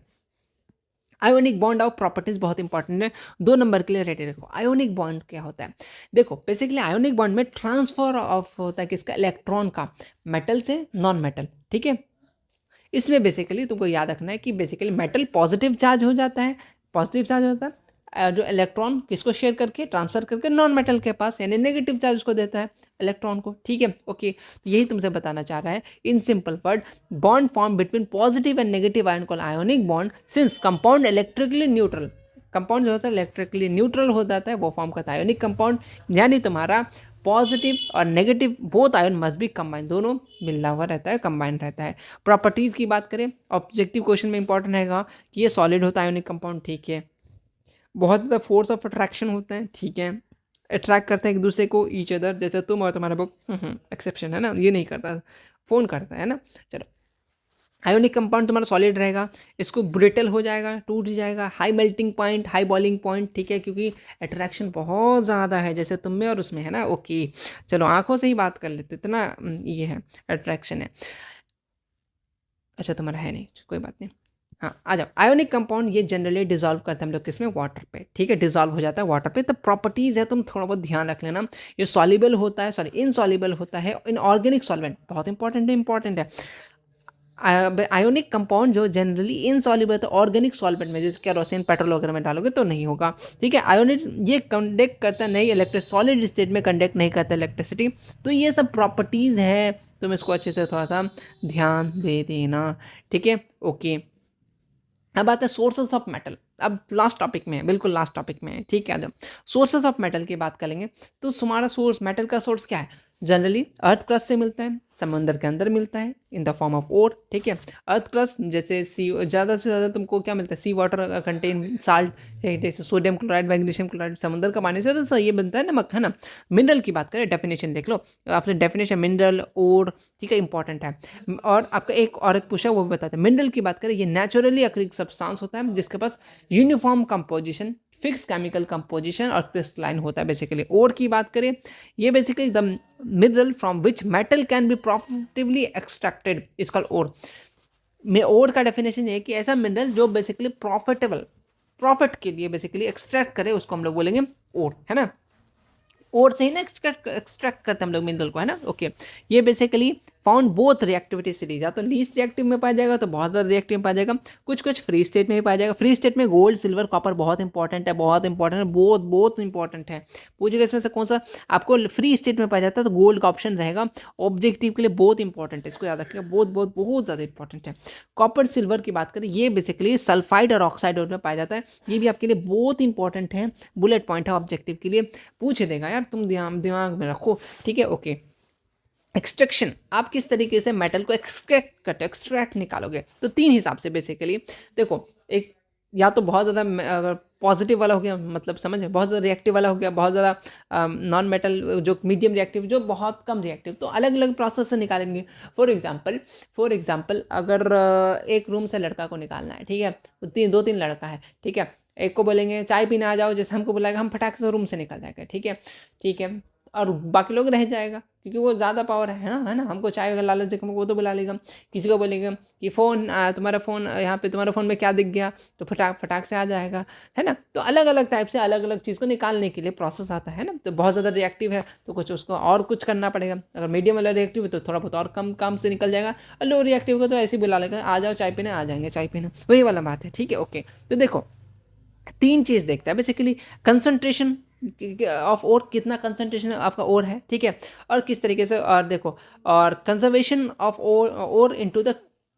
आयोनिक बॉन्ड ऑफ प्रॉपर्टीज बहुत इंपॉर्टेंट है, 2 नंबर के लिए रेडी रखो। आयोनिक बॉन्ड क्या होता है, देखो बेसिकली आयोनिक बॉन्ड में ट्रांसफर ऑफ होता है किसका, इलेक्ट्रॉन का, मेटल से नॉन मेटल, ठीक है। इसमें बेसिकली तुमको याद रखना है कि बेसिकली मेटल पॉजिटिव चार्ज हो जाता है, पॉजिटिव चार्ज होता है, जो इलेक्ट्रॉन किसको शेयर करके, ट्रांसफर करके नॉन मेटल के पास, यानी नेगेटिव चार्ज उसको देता है इलेक्ट्रॉन को, ठीक है, ओके। तो यही तुमसे बताना चाह रहा है in simple word, bond form between positive and negative ion called ionic bond since compound electrically neutral. Compound जो होता है इलेक्ट्रिकली न्यूट्रल हो जाता है, वो फॉर्म करता है आयोनिक कंपाउंड, यानी तुम्हारा पॉजिटिव और negative both ion must be combine, दोनों मिलना हुआ रहता है, कंबाइन रहता है। प्रॉपर्टीज़ की बात करें, ऑब्जेक्टिव क्वेश्चन में इंपॉर्टेंट रहेगा कि ये सॉलिड होता है आयोनिक कंपाउंड, ठीक है। बहुत ज़्यादा फोर्स ऑफ अट्रैक्शन होता है, ठीक है, अट्रैक्ट करते हैं एक दूसरे को, ईच अदर, जैसे तुम और तुम्हारा बुक, एक्सेप्शन है ना, ये नहीं करता, फ़ोन करता है ना। चलो, आयोनिक कंपाउंड तुम्हारा सॉलिड रहेगा, इसको ब्रिटल हो जाएगा, टूट जाएगा, high melting point, high boiling point, ठीक है, क्योंकि अट्रैक्शन बहुत ज़्यादा है, जैसे तुम में और उसमें है ना। ओके, चलो आंखों से ही बात कर लेते, इतना ये है अट्रैक्शन है। अच्छा, तुम्हारा है नहीं, कोई बात नहीं। हाँ, आ जाओ। आयोनिक कंपाउंड ये जनरली डिजॉल्व करते हैं हम लोग किसमें, वाटर पे, ठीक है, डिजॉल्व हो जाता है वाटर पे। तो प्रॉपर्टीज़ है, तुम थोड़ा बहुत ध्यान रख लेना। ये सॉल्युबल होता है, सॉरी इनसॉल्युबल होता है इन ऑर्गेनिक सॉल्वेंट, बहुत इंपॉर्टेंट है। आयोनिक कंपाउंड जो जनरली इनसॉल्युबल है, तो ऑर्गेनिक सॉल्वेंट में जैसे केरोसिन, पेट्रोल वगैरह में डालोगे तो नहीं होगा, ठीक है। आयोनिक ये कंडक्ट करता नहीं इलेक्ट्रिक, सॉलिड स्टेट में कंडक्ट नहीं करता इलेक्ट्रिसिटी। तो ये सब प्रॉपर्टीज़ है, तुम इसको अच्छे से थोड़ा सा ध्यान दे देना, ठीक है, ओके। अब आते हैं सोर्सेस ऑफ मेटल, अब लास्ट टॉपिक में है, बिल्कुल लास्ट टॉपिक में है, ठीक है। जब सोर्सेस ऑफ मेटल की बात करेंगे तो तुम्हारा सोर्स, मेटल का सोर्स क्या है, जनरली अर्थ क्रस्ट से मिलता है, समंदर के अंदर मिलता है, in the form of ore, ठीक है। अर्थ क्रस्ट जैसे सी, ज़्यादा से ज़्यादा तुमको क्या मिलता है, सी वाटर कंटेन साल्ट, जैसे सोडियम क्लोराइड, मैग्नीशियम क्लोराइड, समुद्र का पानी से तो ये बनता है नमक, है ना। मिनरल की बात करें, डेफिनेशन देख लो, आपने डेफिनेशन मिनरल, ओर, ठीक है, इंपॉर्टेंट है। और आपका एक पूछा, वो भी बताते हैं। मिनरल की बात करें, ये नेचुरली अक्रिक सब्सटेंस होता है जिसके पास uniform composition, fix chemical composition और क्रिस्टलाइन होता है बेसिकली। ओर की बात करें, ये basically the mineral from which metal can be profitably extracted is called ore. में ओर का डेफिनेशन है कि ऐसा मिनरल जो बेसिकली प्रॉफिट के लिए बेसिकली एक्सट्रैक्ट करे, उसको हम लोग बोलेंगे ओर, है ना। ओर से ही ना एक्सट्रैक्ट करते हैं हम लोग मिनरल को, है ना, ओके। ये basically found both reactivity series, या तो लीस्ट रिएक्टिव में पाया जाएगा, तो बहुत ज़्यादा रिएक्टिव में पाया जाएगा, कुछ फ्री स्टेट में भी पाया जाएगा। फ्री स्टेट में गोल्ड, सिल्वर, कॉपर बहुत इंपॉर्टेंट है, बहुत इंपॉर्टेंट है। पूछेगा इसमें से कौन सा आपको फ्री स्टेट में पाया जाता है, तो गोल्ड का ऑप्शन रहेगा, ऑब्जेक्टिव के लिए बहुत इंपॉर्टेंट है, इसको याद रखिएगा, बहुत ज़्यादा इंपॉर्टेंट है। कॉपर सिल्वर की बात करें, ये बेसिकली सल्फाइड और ऑक्साइड में पाया जाता है, ये भी आपके लिए बहुत इंपॉर्टेंट है, बुलेट पॉइंट है ऑब्जेक्टिव के लिए, पूछ देगा यार, तुम दिमाग में रखो, ठीक है, ओके। एक्सट्रैक्शन, आप किस तरीके से मेटल को एक्सट्रैक्ट निकालोगे, तो तीन हिसाब से बेसिकली देखो, एक या तो बहुत ज़्यादा अगर पॉजिटिव वाला हो गया, मतलब समझ, बहुत ज़्यादा रिएक्टिव वाला हो गया, बहुत ज़्यादा नॉन मेटल जो मीडियम रिएक्टिव, जो बहुत कम रिएक्टिव, तो अलग अलग प्रोसेस से निकालेंगे। फॉर एग्जांपल अगर एक रूम से लड़का को निकालना है, ठीक है, दो तीन लड़का है, ठीक है, एक को बोलेंगे चाय पीने आ जाओ, जैसे हमको बुलाएगा, हम फटाक से रूम से निकल जाएगा, ठीक है, और बाकी लोग रह जाएगा, क्योंकि वो ज़्यादा पावर है ना, हमको चाय अगर लालच देखो वो तो बुला लेगा। किसी को बोलेगा कि फ़ोन, तुम्हारा फ़ोन यहाँ पे, तुम्हारा फ़ोन में क्या दिख गया, तो फटाक से आ जाएगा, है ना। तो अलग अलग टाइप से अलग अलग चीज़ को निकालने के लिए प्रोसेस आता है ना। तो बहुत ज़्यादा रिएक्टिव है तो कुछ उसको और कुछ करना पड़ेगा, अगर मीडियम वाला रिएक्टिव है तो थोड़ा बहुत और कम काम से निकल जाएगा, और लो रिएक्टिव को तो ऐसे ही बुला लेगा, आ जाओ चाय पीने, आ जाएंगे चाय पीने, वही वाला बात है, ठीक है, ओके। तो देखो, तीन चीज़ देखता है बेसिकली, कंसंट्रेशन ऑफ ओर, कितना कंसंट्रेशन आपका ओर है, ठीक है, और किस तरीके से, और देखो, और conservation of ore into the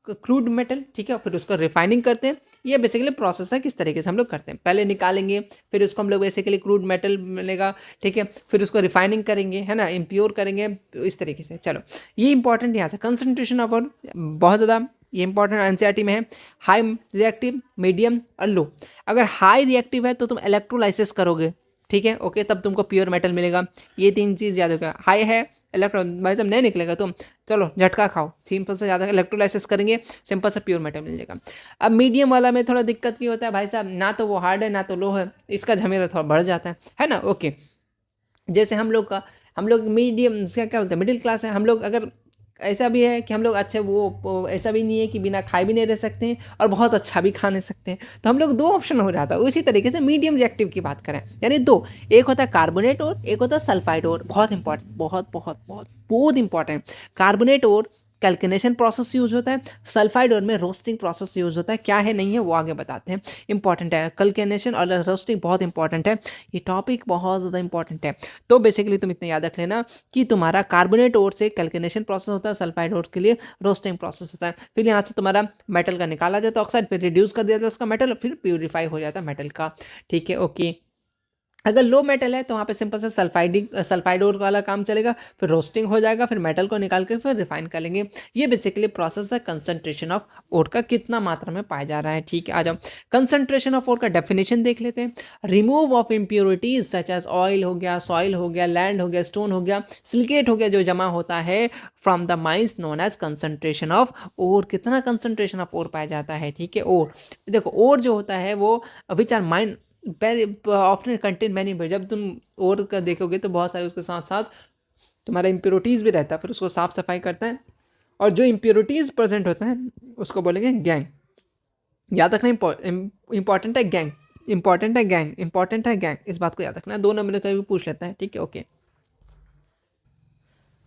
crude metal, ठीक है, फिर उसको रिफाइनिंग करते हैं। ये बेसिकली प्रोसेस है, किस तरीके से हम लोग करते हैं, पहले निकालेंगे, फिर उसको हम लोग बेसिकली क्रूड मेटल मिलेगा, ठीक है, फिर उसको रिफाइनिंग करेंगे, है ना, इम्प्योर करेंगे, इस तरीके से। चलो, ये इंपॉर्टेंट यहाँ से कंसंट्रेशन ऑफ ओर बहुत ज़्यादा, ये इंपॉर्टेंट एनसीईआरटी में है। हाई रिएक्टिव, मीडियम और लो। अगर हाई रिएक्टिव है तो तुम इलेक्ट्रोलाइसिस करोगे, ठीक है, ओके, तब तुमको प्योर मेटल मिलेगा। ये तीन चीज़ याद होगा, हाई है भाई जब नहीं निकलेगा तुम चलो झटका खाओ, सिंपल से ज़्यादा इलेक्ट्रोलाइसिस करेंगे, सिंपल से प्योर मेटल मिल जाएगा। अब मीडियम वाला में थोड़ा दिक्कत की होता है भाई साहब, ना तो वो हार्ड है ना तो लो है, इसका झमेला थोड़ा बढ़ जाता है ना, ओके। जैसे हम लोग मीडियम क्या बोलते हैं, मिडिल क्लास है हम लोग, अगर ऐसा भी है कि हम लोग अच्छे, वो ऐसा भी नहीं है कि बिना खाए भी नहीं रह सकते हैं और बहुत अच्छा भी खा नहीं सकते हैं, तो हम लोग दो ऑप्शन हो जाता है। उसी तरीके से मीडियम रिएक्टिव की बात करें, यानी दो, एक होता है कार्बोनेट और एक होता है सल्फाइड और, बहुत इंपॉर्टेंट, बहुत इंपॉर्टेंट। कार्बोनेट और कैल्किनेशन प्रोसेस यूज होता है, सल्फाइड और में रोस्टिंग प्रोसेस यूज होता है। क्या है नहीं है वो आगे बताते हैं। इंपॉर्टेंट है कैल्किनेशन और रोस्टिंग, बहुत इंपॉर्टेंट है ये टॉपिक, बहुत ज़्यादा इंपॉर्टेंट है। तो बेसिकली तुम इतना याद रख लेना कि तुम्हारा कार्बोनेट ओर से कैल्किनेशन प्रोसेस होता है, सल्फाइड ओर के लिए रोस्टिंग प्रोसेस होता है। फिर यहाँ से तुम्हारा मेटल का निकाला जाता है ऑक्साइड, फिर रिड्यूस कर दिया जाता है उसका मेटल, फिर प्यूरिफाई हो जाता है मेटल का। ठीक है, ओके। अगर लो मेटल है तो वहाँ पे सिंपल से सल्फाइड ओर वाला काम चलेगा, फिर रोस्टिंग हो जाएगा, फिर मेटल को निकाल के फिर रिफाइन कर लेंगे। ये बेसिकली प्रोसेस है कंसंट्रेशन ऑफ ओर का कितना मात्रा में पाया जा रहा है। ठीक है, आ जाओ कंसंट्रेशन ऑफ ओर का डेफिनेशन देख लेते हैं। Remove of impurities such as oil हो गया, सॉइल हो गया, लैंड हो गया, स्टोन हो गया, सिलिकेट हो गया, जो जमा होता है from the mines known as concentration of ore. कितना कंसंट्रेशन ऑफ ओर पाया जाता है। ठीक है, ओर देखो ओर जो होता है वो which are mine often contain many, जब तुम और का देखोगे तो बहुत सारे उसके साथ साथ तुम्हारा इम्प्योरिटीज़ भी रहता है, फिर उसको साफ सफाई करता है। और जो इम्प्योरिटीज़ प्रेजेंट होता है उसको बोलेंगे गैंग। याद रखना इंपॉर्टेंट है गैंग, इंपॉर्टेंट है गैंग, इंपॉर्टेंट है गैंग, इस बात को याद रखना। 2 नंबर का भी पूछ लेता है। ठीक है, ओके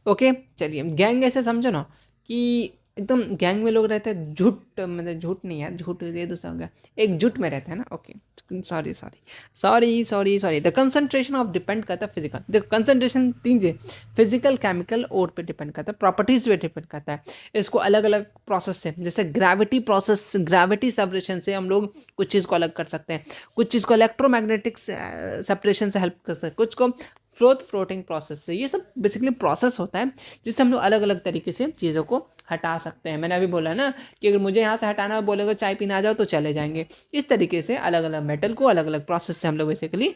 ओके। चलिए गैंग ऐसे समझो ना कि एकदम गैंग में लोग रहते हैं, झूठ मतलब झूठ नहीं यार, झूठ ये दूसरा हो गया, एक जुट में रहते हैं ना। Okay, sorry sorry sorry sorry sorry. The concentration of depend करता है फिजिकल, देखो कंसंट्रेशन 3 चीज, फिजिकल, केमिकल और पे डिपेंड करता है, प्रॉपर्टीज पे डिपेंड करता है। इसको अलग अलग प्रोसेस से, जैसे ग्रेविटी प्रोसेस, ग्रेविटी सेपरेशन से हम लोग कुछ चीज़ को अलग कर सकते हैं, कुछ चीज़ को इलेक्ट्रोमैग्नेटिक सेपरेशन से हेल्प कर सकते हैं, कुछ को फ्लोटिंग प्रोसेस से। ये सब बेसिकली प्रोसेस होता है जिससे हम लोग अलग अलग तरीके से चीज़ों को हटा सकते हैं। मैंने अभी बोला ना कि अगर मुझे यहाँ से हटाना बोलेगा चाय पीने आ जाओ तो चले जाएंगे। इस तरीके से अलग अलग मेटल को अलग अलग प्रोसेस से हम लोग बेसिकली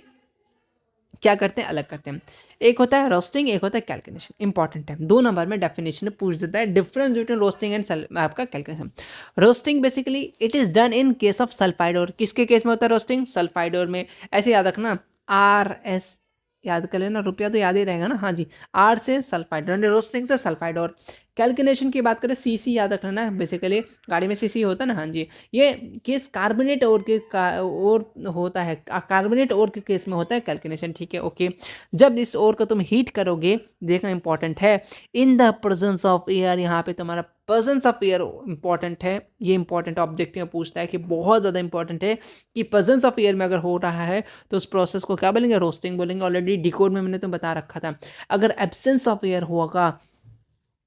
क्या करते हैं, अलग करते हैं। एक होता है रोस्टिंग, एक होता है कैल्कुलेशन। इंपॉर्टेंट है, 2 नंबर में डेफिनेशन पूछ देता है डिफरेंस बिटवीन रोस्टिंग एंड आपका calculation. Roasting basically it is done in case of sulphide और, किसके केस में होता है रोस्टिंग, सल्फाइड और में। ऐसे याद रखना RS याद कर लेना, रुपया तो याद ही रहेगा ना। हाँ जी, R से सल्फाइड, रोस्टिंग से सल्फाइड और। कैल्कुलेशन की बात करें CC याद रखना है, बेसिकली गाड़ी में CC होता है ना। हाँ जी, ये केस कार्बोनेट और के और होता है, कार्बोनेट और के केस में होता है कैल्कुलेशन। ठीक है, ओके। जब इस और को तुम हीट करोगे, देखना इंपॉर्टेंट है, in the presence of air, यहाँ पे तुम्हारा प्रेजेंस ऑफ एयर इंपॉर्टेंट है। ये इंपॉर्टेंट ऑब्जेक्टिव में पूछता है कि बहुत ज़्यादा इंपॉर्टेंट है कि प्रेजेंस ऑफ एयर में अगर हो रहा है तो उस प्रोसेस को क्या बोलेंगे, रोस्टिंग बोलेंगे। ऑलरेडी डिकोड में मैंने तुम्हें बता रखा था। अगर एब्सेंस ऑफ एयर होगा,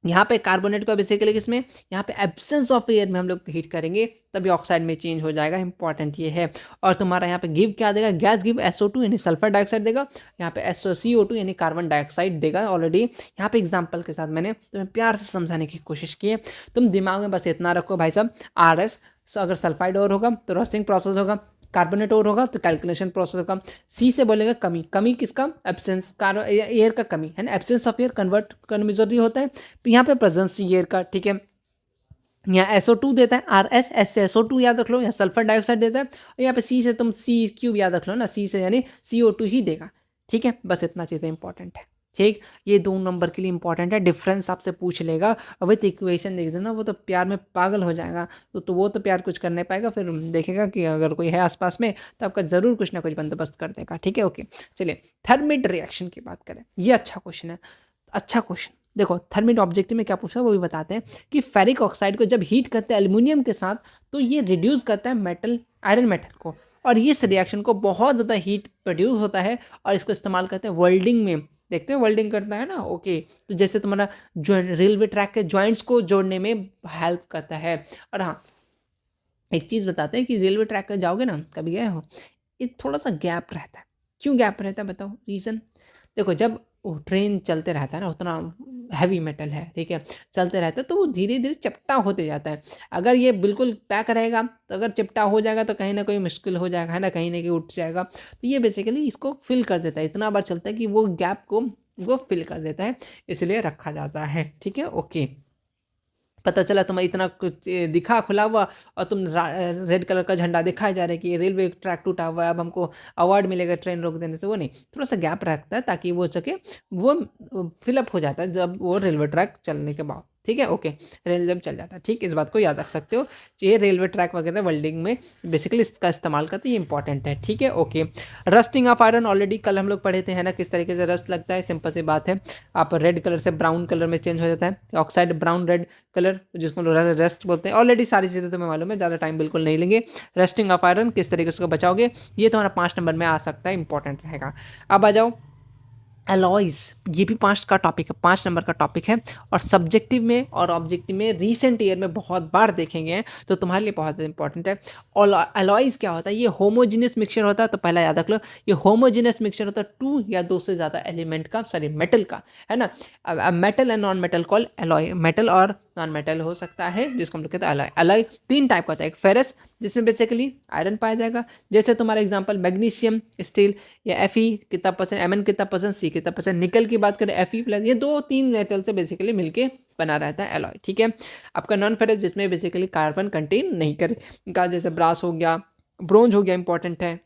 यहाँ पे कार्बोनेट का बेसिकली किसमें, यहाँ पे एब्सेंस ऑफ एयर में हम लोग हीट करेंगे तभी ऑक्साइड में चेंज हो जाएगा। इंपॉर्टेंट ये है। और तुम्हारा यहाँ पे गिव क्या देगा, गैस गिव SO2 यानी सल्फर डाइऑक्साइड देगा, यहाँ पे CO2 यानी कार्बन डाइऑक्साइड देगा। ऑलरेडी यहाँ पे एग्जांपल के साथ मैंने तुम्हें प्यार से समझाने की कोशिश की है। तुम दिमाग में बस इतना रखो भाई साहब, RS अगर सल्फाइड और होगा तो रोस्टिंग प्रोसेस होगा, कार्बोनेट और होगा तो कैल्कुलेशन प्रोसेस होगा। C से बोलेगा कमी, कमी किसका, एब्सेंस एयर का कमी है ना, एब्सेंस ऑफ एयर कन्वर्ट करना जरूरी होता है। यहाँ पे प्रेजेंस एयर का। ठीक है, यहाँ SO2 देता है RS, S से SO2 याद रख लो, यहाँ सल्फर डाइऑक्साइड देता है। और यहाँ पे C से तुम C³ याद रख लो ना, C से यानी CO2 ही देगा। ठीक है, बस इतना चीज़ें इंपॉर्टेंट है। ठीक, ये 2 नंबर के लिए इंपॉर्टेंट है। डिफरेंस आपसे पूछ लेगा विथ इक्वेशन देख देना, वो तो प्यार में पागल हो जाएगा। तो वो तो प्यार कुछ कर नहीं पाएगा, फिर देखेगा कि अगर कोई है आसपास में तो आपका ज़रूर कुछ ना कुछ बंदोबस्त कर देगा। ठीक है, ओके। चलिए थर्मिट रिएक्शन की बात करें, ये अच्छा क्वेश्चन है, अच्छा क्वेश्चन। देखो थर्मिट ऑब्जेक्टिव में क्या पूछा है वो भी बताते हैं कि फेरिक ऑक्साइड को जब हीट करते हैं एल्युमिनियम के साथ तो ये रिड्यूस करता है मेटल, आयरन मेटल को। और इस रिएक्शन को बहुत ज़्यादा हीट प्रोड्यूस होता है और इसको इस्तेमाल करते हैं वेल्डिंग में। देखते हैं वेल्डिंग करता है ना, ओके। तो जैसे तुम्हारा जो रेलवे ट्रैक के जॉइंट्स को जोड़ने में हेल्प करता है। और हाँ, एक चीज़ बताते हैं कि रेलवे ट्रैक पर जाओगे ना, कभी गए हो, ये थोड़ा सा गैप रहता है। क्यों गैप रहता है बताओ रीज़न। देखो जब वो ट्रेन चलते रहता है ना, उतना हैवी मेटल है, ठीक है, चलते रहता है तो वो धीरे धीरे चिपटा होते जाता है। अगर ये बिल्कुल पैक रहेगा तो अगर चिपटा हो जाएगा तो कहीं ना कहीं मुश्किल हो जाएगा, है ना, कहीं ना कहीं उठ जाएगा। तो ये बेसिकली इसको फिल कर देता है, इतना बार चलता है कि वो गैप को वो फिल कर देता है, इसलिए रखा जाता है। ठीक है, ओके। पता चला तुम्हें इतना कुछ दिखा खुला हुआ और तुम रेड कलर का झंडा दिखाया जा रहा है कि रेलवे ट्रैक टूटा हुआ है, अब हमको अवार्ड मिलेगा ट्रेन रोक देने से, वो नहीं, थोड़ा सा गैप रखता है ताकि वो सके, वो फिलअप हो जाता है जब वो रेलवे ट्रैक चलने के बाद। ठीक है, ओके, रेलिज्म चल जाता है। ठीक, इस बात को याद रख सकते हो। ये रेलवे ट्रैक वगैरह वेल्डिंग में बेसिकली इसका इस्तेमाल करते हैं, ये इंपॉर्टेंट है। ठीक है, okay. Rusting of iron already कल हम लोग पढ़े थे, है ना, किस तरीके से रस्ट लगता है। सिंपल सी बात है, आप रेड कलर से ब्राउन कलर में चेंज हो जाता है, ऑक्साइड ब्राउन रेड कलर, जिसको रस्ट बोलते हैं। ऑलरेडी सारी चीज़ें तुम्हें मालूम है, ज़्यादा टाइम बिल्कुल नहीं लेंगे। रस्टिंग ऑफ आयरन किस तरीके से उसको बचाओगे, ये तुम्हारा 5 नंबर में आ सकता है, इंपॉर्टेंट रहेगा। अब आ जाओ एलॉयज़, ये भी 5 का टॉपिक है, 5 नंबर का टॉपिक है, और सब्जेक्टिव में और ऑब्जेक्टिव में रिसेंट ईयर में बहुत बार देखेंगे, तो तुम्हारे लिए बहुत इंपॉर्टेंट है। और एलॉयज़ क्या होता है, ये होमोजीनियस मिक्सचर होता है। तो पहला याद रख लो, ये होमोजीनियस मिक्सचर होता है 2 या 2 से ज़्यादा एलिमेंट का, सॉरी मेटल का, है ना। Metal and non metal call alloy, metal और नॉन मेटल हो सकता है, जिसको हम लोग कहते हैं एलॉय। एलॉय 3 टाइप का होता है, एक फेरस जिसमें बेसिकली आयरन पाया जाएगा, जैसे तुम्हारा एग्जांपल मैग्नीशियम स्टील, या Fe कितना परसेंट, Mn कितना परसेंट, C कितना परसेंट। निकल की बात करें Fe प्लस, ये 2-3 मेटल से बेसिकली मिलके बना रहता है एलॉय। ठीक है, आपका नॉन फेरस जिसमें बेसिकली कार्बन कंटेन नहीं करेगा, जैसे ब्रास हो गया, ब्रोंज हो गया, इंपॉर्टेंट है।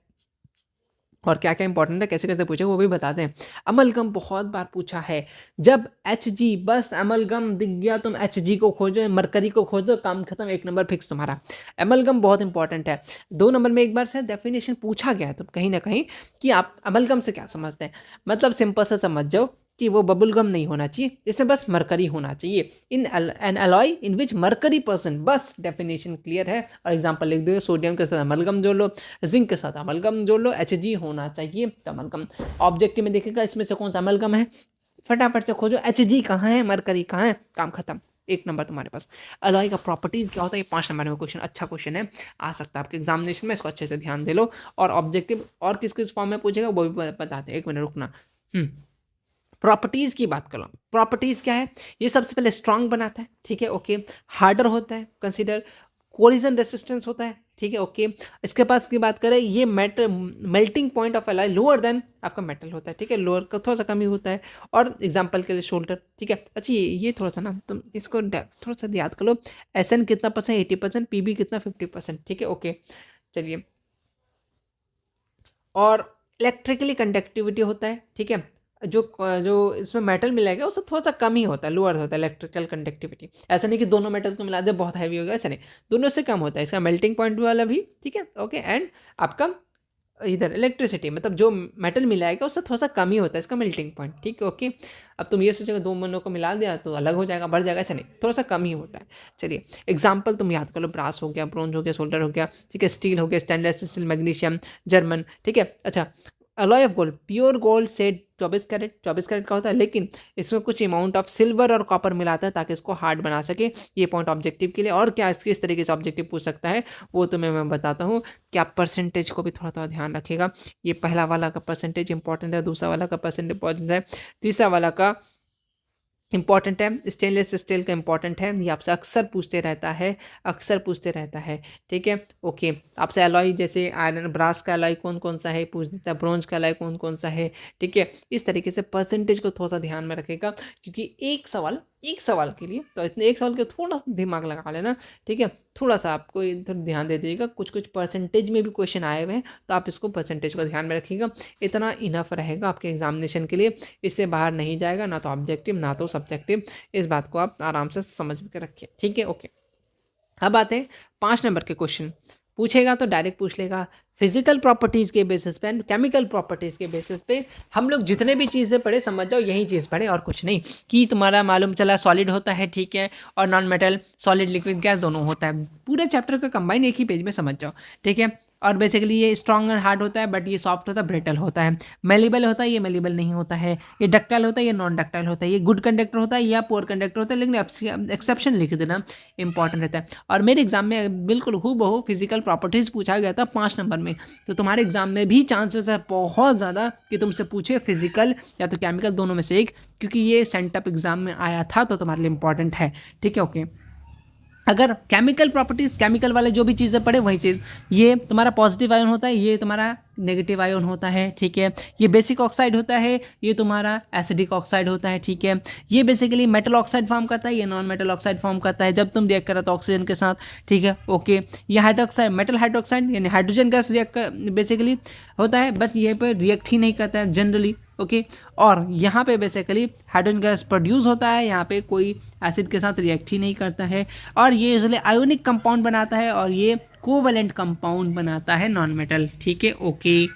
और क्या क्या इंपॉर्टेंट है, कैसे कैसे पूछे वो भी बताते हैं। अमलगम बहुत बार पूछा है, जब Hg, बस अमलगम दिख गया तुम Hg को खोजो, मरकरी को खोजो, काम खत्म, 1 नंबर फिक्स तुम्हारा। अमलगम बहुत इंपॉर्टेंट है। 2 नंबर में एक बार से डेफिनेशन पूछा गया है तो कहीं ना कहीं कि आप अमलगम से क्या समझते हैं। मतलब सिंपल से समझ जाओ कि वो बबुल गम नहीं होना चाहिए, इसमें बस मरकरी होना चाहिए। In an alloy in which mercury person, बस डेफिनेशन क्लियर है। और एग्जांपल लिख दो, सोडियम के साथ अमलगम जोड़ लो, जिंक के साथ अमलगम जोड़ लो, Hg होना चाहिए तो अमलगम। ऑब्जेक्टिव में देखेगा इसमें से कौन सा अमलगम है, फटाफट से खोजो, Hg कहाँ है, मरकरी कहाँ है, काम खत्म, 1 नंबर तुम्हारे पास। अलॉय का प्रॉपर्टीज क्या होता है, ये 5 नंबर में क्वेश्चन, अच्छा क्वेश्चन है, आ सकता है आपके एग्जामिनेशन में, इसको अच्छे से ध्यान दे लो। और ऑब्जेक्टिव और किस किस फॉर्म में पूछेगा वो भी बताते हैं, 1 मिनट रुकना। प्रॉपर्टीज़ की बात करो, प्रॉपर्टीज़ क्या है, ये सबसे पहले स्ट्रांग बनाता है, ठीक है, ओके। हार्डर होता है, कंसीडर कोलिजन रेसिस्टेंस होता है, ठीक है, ओके। इसके पास की बात करें, ये melting point of alloy lower than आपका मेटल होता है, ठीक है, लोअर का थोड़ा सा कम ही होता है। और एग्जांपल के लिए शोल्डर, ठीक है। अच्छा, ये थोड़ा सा ना तुम इसको थोड़ा सा याद कर लो, SN कितना परसेंट, 80%, PB कितना 50%, ठीक है, ओके। चलिए, और इलेक्ट्रिकली कंडक्टिविटी होता है, ठीक है। जो जो इसमें मेटल मिलाएगा उससे थोड़ा सा कम ही होता है, लोअर होता है इलेक्ट्रिकल कंडक्टिविटी। ऐसा नहीं कि दोनों मेटल को मिला दे बहुत हैवी हो गया, ऐसा नहीं, दोनों से कम होता है। इसका मेल्टिंग पॉइंट वाला भी, ठीक है, ओके। एंड आपका इधर इलेक्ट्रिसिटी, मतलब जो मेटल मिलाएगा उससे थोड़ा सा कम ही होता है इसका मेल्टिंग पॉइंट, ठीक है, ओके। अब तुम ये सोचोगे 2 मनों को मिला दिया तो अलग हो जाएगा, बढ़ जाएगा, ऐसा नहीं, थोड़ा सा कम ही होता है। चलिए, एग्जाम्पल तुम याद कर लो, ब्रास हो गया, ब्रोंज हो गया, सोल्डर हो गया, ठीक है, स्टील हो गया, स्टेनलेस स्टील, मैग्नीशियम, जर्मन, ठीक है। अच्छा, alloy of gold, pure gold से 24 कैरेट का होता है, लेकिन इसमें कुछ अमाउंट ऑफ सिल्वर और कॉपर मिलाता है ताकि इसको हार्ड बना सके। ये पॉइंट ऑब्जेक्टिव के लिए। और क्या किस तरीके से ऑब्जेक्टिव पूछ सकता है वो तुम्हें मैं बताता हूँ कि आप परसेंटेज को भी थोड़ा थोड़ा ध्यान रखिएगा। ये पहला वाला का परसेंटेज इंपॉर्टेंट है, दूसरा वाला का परसेंटेज इंपॉर्टेंट है, तीसरा वाला का इंपॉर्टेंट है, स्टेनलेस स्टील का इंपॉर्टेंट है, ये आपसे अक्सर पूछते रहता है, अक्सर पूछते रहता है, ठीक है, ओके। आपसे अलॉय जैसे आयरन ब्रास का अलॉय कौन कौन सा है पूछ देता है, ब्रोंज का अलॉय कौन कौन सा है, ठीक है। इस तरीके से परसेंटेज को थोड़ा सा ध्यान में रखेगा, क्योंकि एक सवाल के लिए तो इतने एक सवाल के थोड़ा सा दिमाग लगा लेना, ठीक है। थोड़ा सा आपको इधर ध्यान दे दीजिएगा, कुछ कुछ परसेंटेज में भी क्वेश्चन आए हुए हैं तो आप इसको परसेंटेज को ध्यान में रखिएगा। इतना इनफ रहेगा आपके एग्जामिनेशन के लिए, इससे बाहर नहीं जाएगा, ना तो ऑब्जेक्टिव ना तो सब्जेक्टिव। इस बात को आप आराम से समझ के रखिए, ठीक है, ओके। अब आते हैं 5 नंबर के क्वेश्चन। पूछेगा तो डायरेक्ट पूछ लेगा, फिजिकल प्रॉपर्टीज़ के बेसिस पे एंड केमिकल प्रॉपर्टीज़ के बेसिस पे हम लोग जितने भी चीज़ें पढ़े समझ जाओ यही चीज़ पढ़े और कुछ नहीं। कि तुम्हारा मालूम चला सॉलिड होता है, ठीक है, और non metal solid liquid gas दोनों होता है, पूरे चैप्टर का कंबाइन एक ही पेज में समझ जाओ, ठीक है। और बेसिकली ये स्ट्रॉन्ग और हार्ड होता है, बट ये सॉफ्ट होता है, ब्रिटल होता है, मेलिबल होता है, ये मेलिबल नहीं होता है, ये डक्टाइल होता है, ये नॉन डक्टाइल होता है, ये गुड कंडक्टर होता है या पुअर कंडक्टर होता है, लेकिन एक्सेप्शन लिख देना इंपॉर्टेंट रहता है। और मेरे एग्जाम में बिल्कुल हूबहू फिजिकल प्रॉपर्टीज़ पूछा गया था 5 नंबर में, तो तुम्हारे एग्जाम में भी चांसेस है बहुत ज़्यादा कि तुमसे पूछे फिजिकल या तो केमिकल, दोनों में से एक, क्योंकि ये सेंटअप एग्जाम में आया था तो तुम्हारे लिए इंपॉर्टेंट है, ठीक है, ओके। अगर केमिकल प्रॉपर्टीज, केमिकल वाले जो भी चीज़ें पढ़े वही चीज़, ये तुम्हारा पॉजिटिव आयन होता है, ये तुम्हारा नेगेटिव आयन होता है, ठीक है। ये बेसिक ऑक्साइड होता है, ये तुम्हारा एसिडिक ऑक्साइड होता है, ठीक है। ये बेसिकली मेटल ऑक्साइड फॉर्म करता है, ये नॉन मेटल ऑक्साइड फॉर्म करता है जब तुम रिएक्ट करो तो ऑक्सीजन के साथ, ठीक है, ओके। ये हाइड्रोक्साइड, मेटल हाइड्रोक्साइड यानी हाइड्रोजन गैस रिएक्ट बेसिकली होता है, बट ये पर रिएक्ट ही नहीं करता है जनरली, ओके। और यहाँ पे बेसिकली हाइड्रोजन गैस प्रोड्यूस होता है, यहाँ पे कोई एसिड के साथ रिएक्ट ही नहीं करता है, और ये यूजुअली आयोनिक कंपाउंड बनाता है, और ये कोवैलेंट कंपाउंड बनाता है नॉन मेटल। ठीक है, ओके।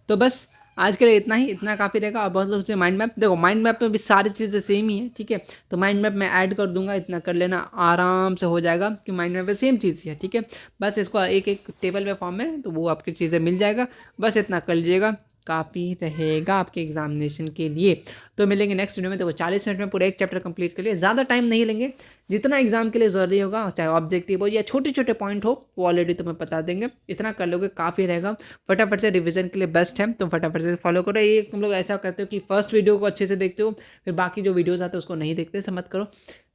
तो बस आज के लिए इतना ही, इतना काफ़ी रहेगा। और बहुत लोग से माइंड मैप देखो, माइंड मैप में भी सारी चीज़ें सेम ही है, ठीक है। तो माइंड मैप मैं ऐड कर दूंगा, इतना कर लेना, आराम से हो जाएगा कि माइंड मैप में सेम चीज़ ही है, ठीक है। बस इसको एक एक टेबल में फॉर्म में, तो वो आपकी चीज़ें मिल जाएगा, बस इतना कर लीजिएगा, काफ़ी रहेगा आपके एग्जामिनेशन के लिए। तो मिलेंगे नेक्स्ट वीडियो में। देखो 40 मिनट में पूरा एक चैप्टर कंप्लीट कर लिए, ज़्यादा टाइम नहीं लेंगे, जितना एग्जाम के लिए ज़रूरी होगा, चाहे ऑब्जेक्टिव हो या छोटे छोटे पॉइंट हो, वो ऑलरेडी तुम्हें बता देंगे, इतना कर लोगे काफ़ी रहेगा। फटाफट से रिवीजन के लिए बेस्ट है, तुम फटाफट से फॉलो करो। ये तुम लोग ऐसा करते हो कि फर्स्ट वीडियो को अच्छे से देखते हो, फिर बाकी जो वीडियोज़ आते हैं उसको नहीं देखते, ऐसा मत करो।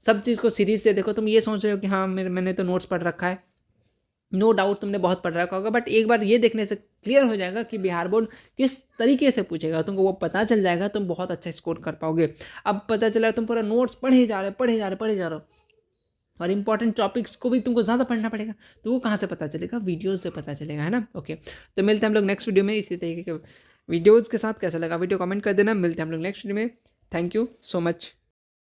सब चीज़ को सीरीज से देखो। तुम ये सोच रहे हो कि हाँ मैंने तो नोट्स पढ़ रखा है, नो डाउट तुमने बहुत पढ़ रखा होगा, बट एक बार ये देखने से क्लियर हो जाएगा कि बिहार बोर्ड किस तरीके से पूछेगा, तुमको वो पता चल जाएगा, तुम बहुत अच्छा स्कोर कर पाओगे। अब पता चला तुम पूरा नोट्स पढ़े जा रहे हो, और इंपॉर्टेंट टॉपिक्स को भी तुमको ज़्यादा पढ़ना पड़ेगा, तो वो कहाँ से पता चलेगा? वीडियोज़ से पता चलेगा, है ना। ओके, तो मिलते हैं हम लोग नेक्स्ट वीडियो में इसी तरीके के वीडियोज़ के साथ। कैसा लगा वीडियो कमेंट कर देना। मिलते हैं हम लोग नेक्स्ट वीडियो में। Thank you so much.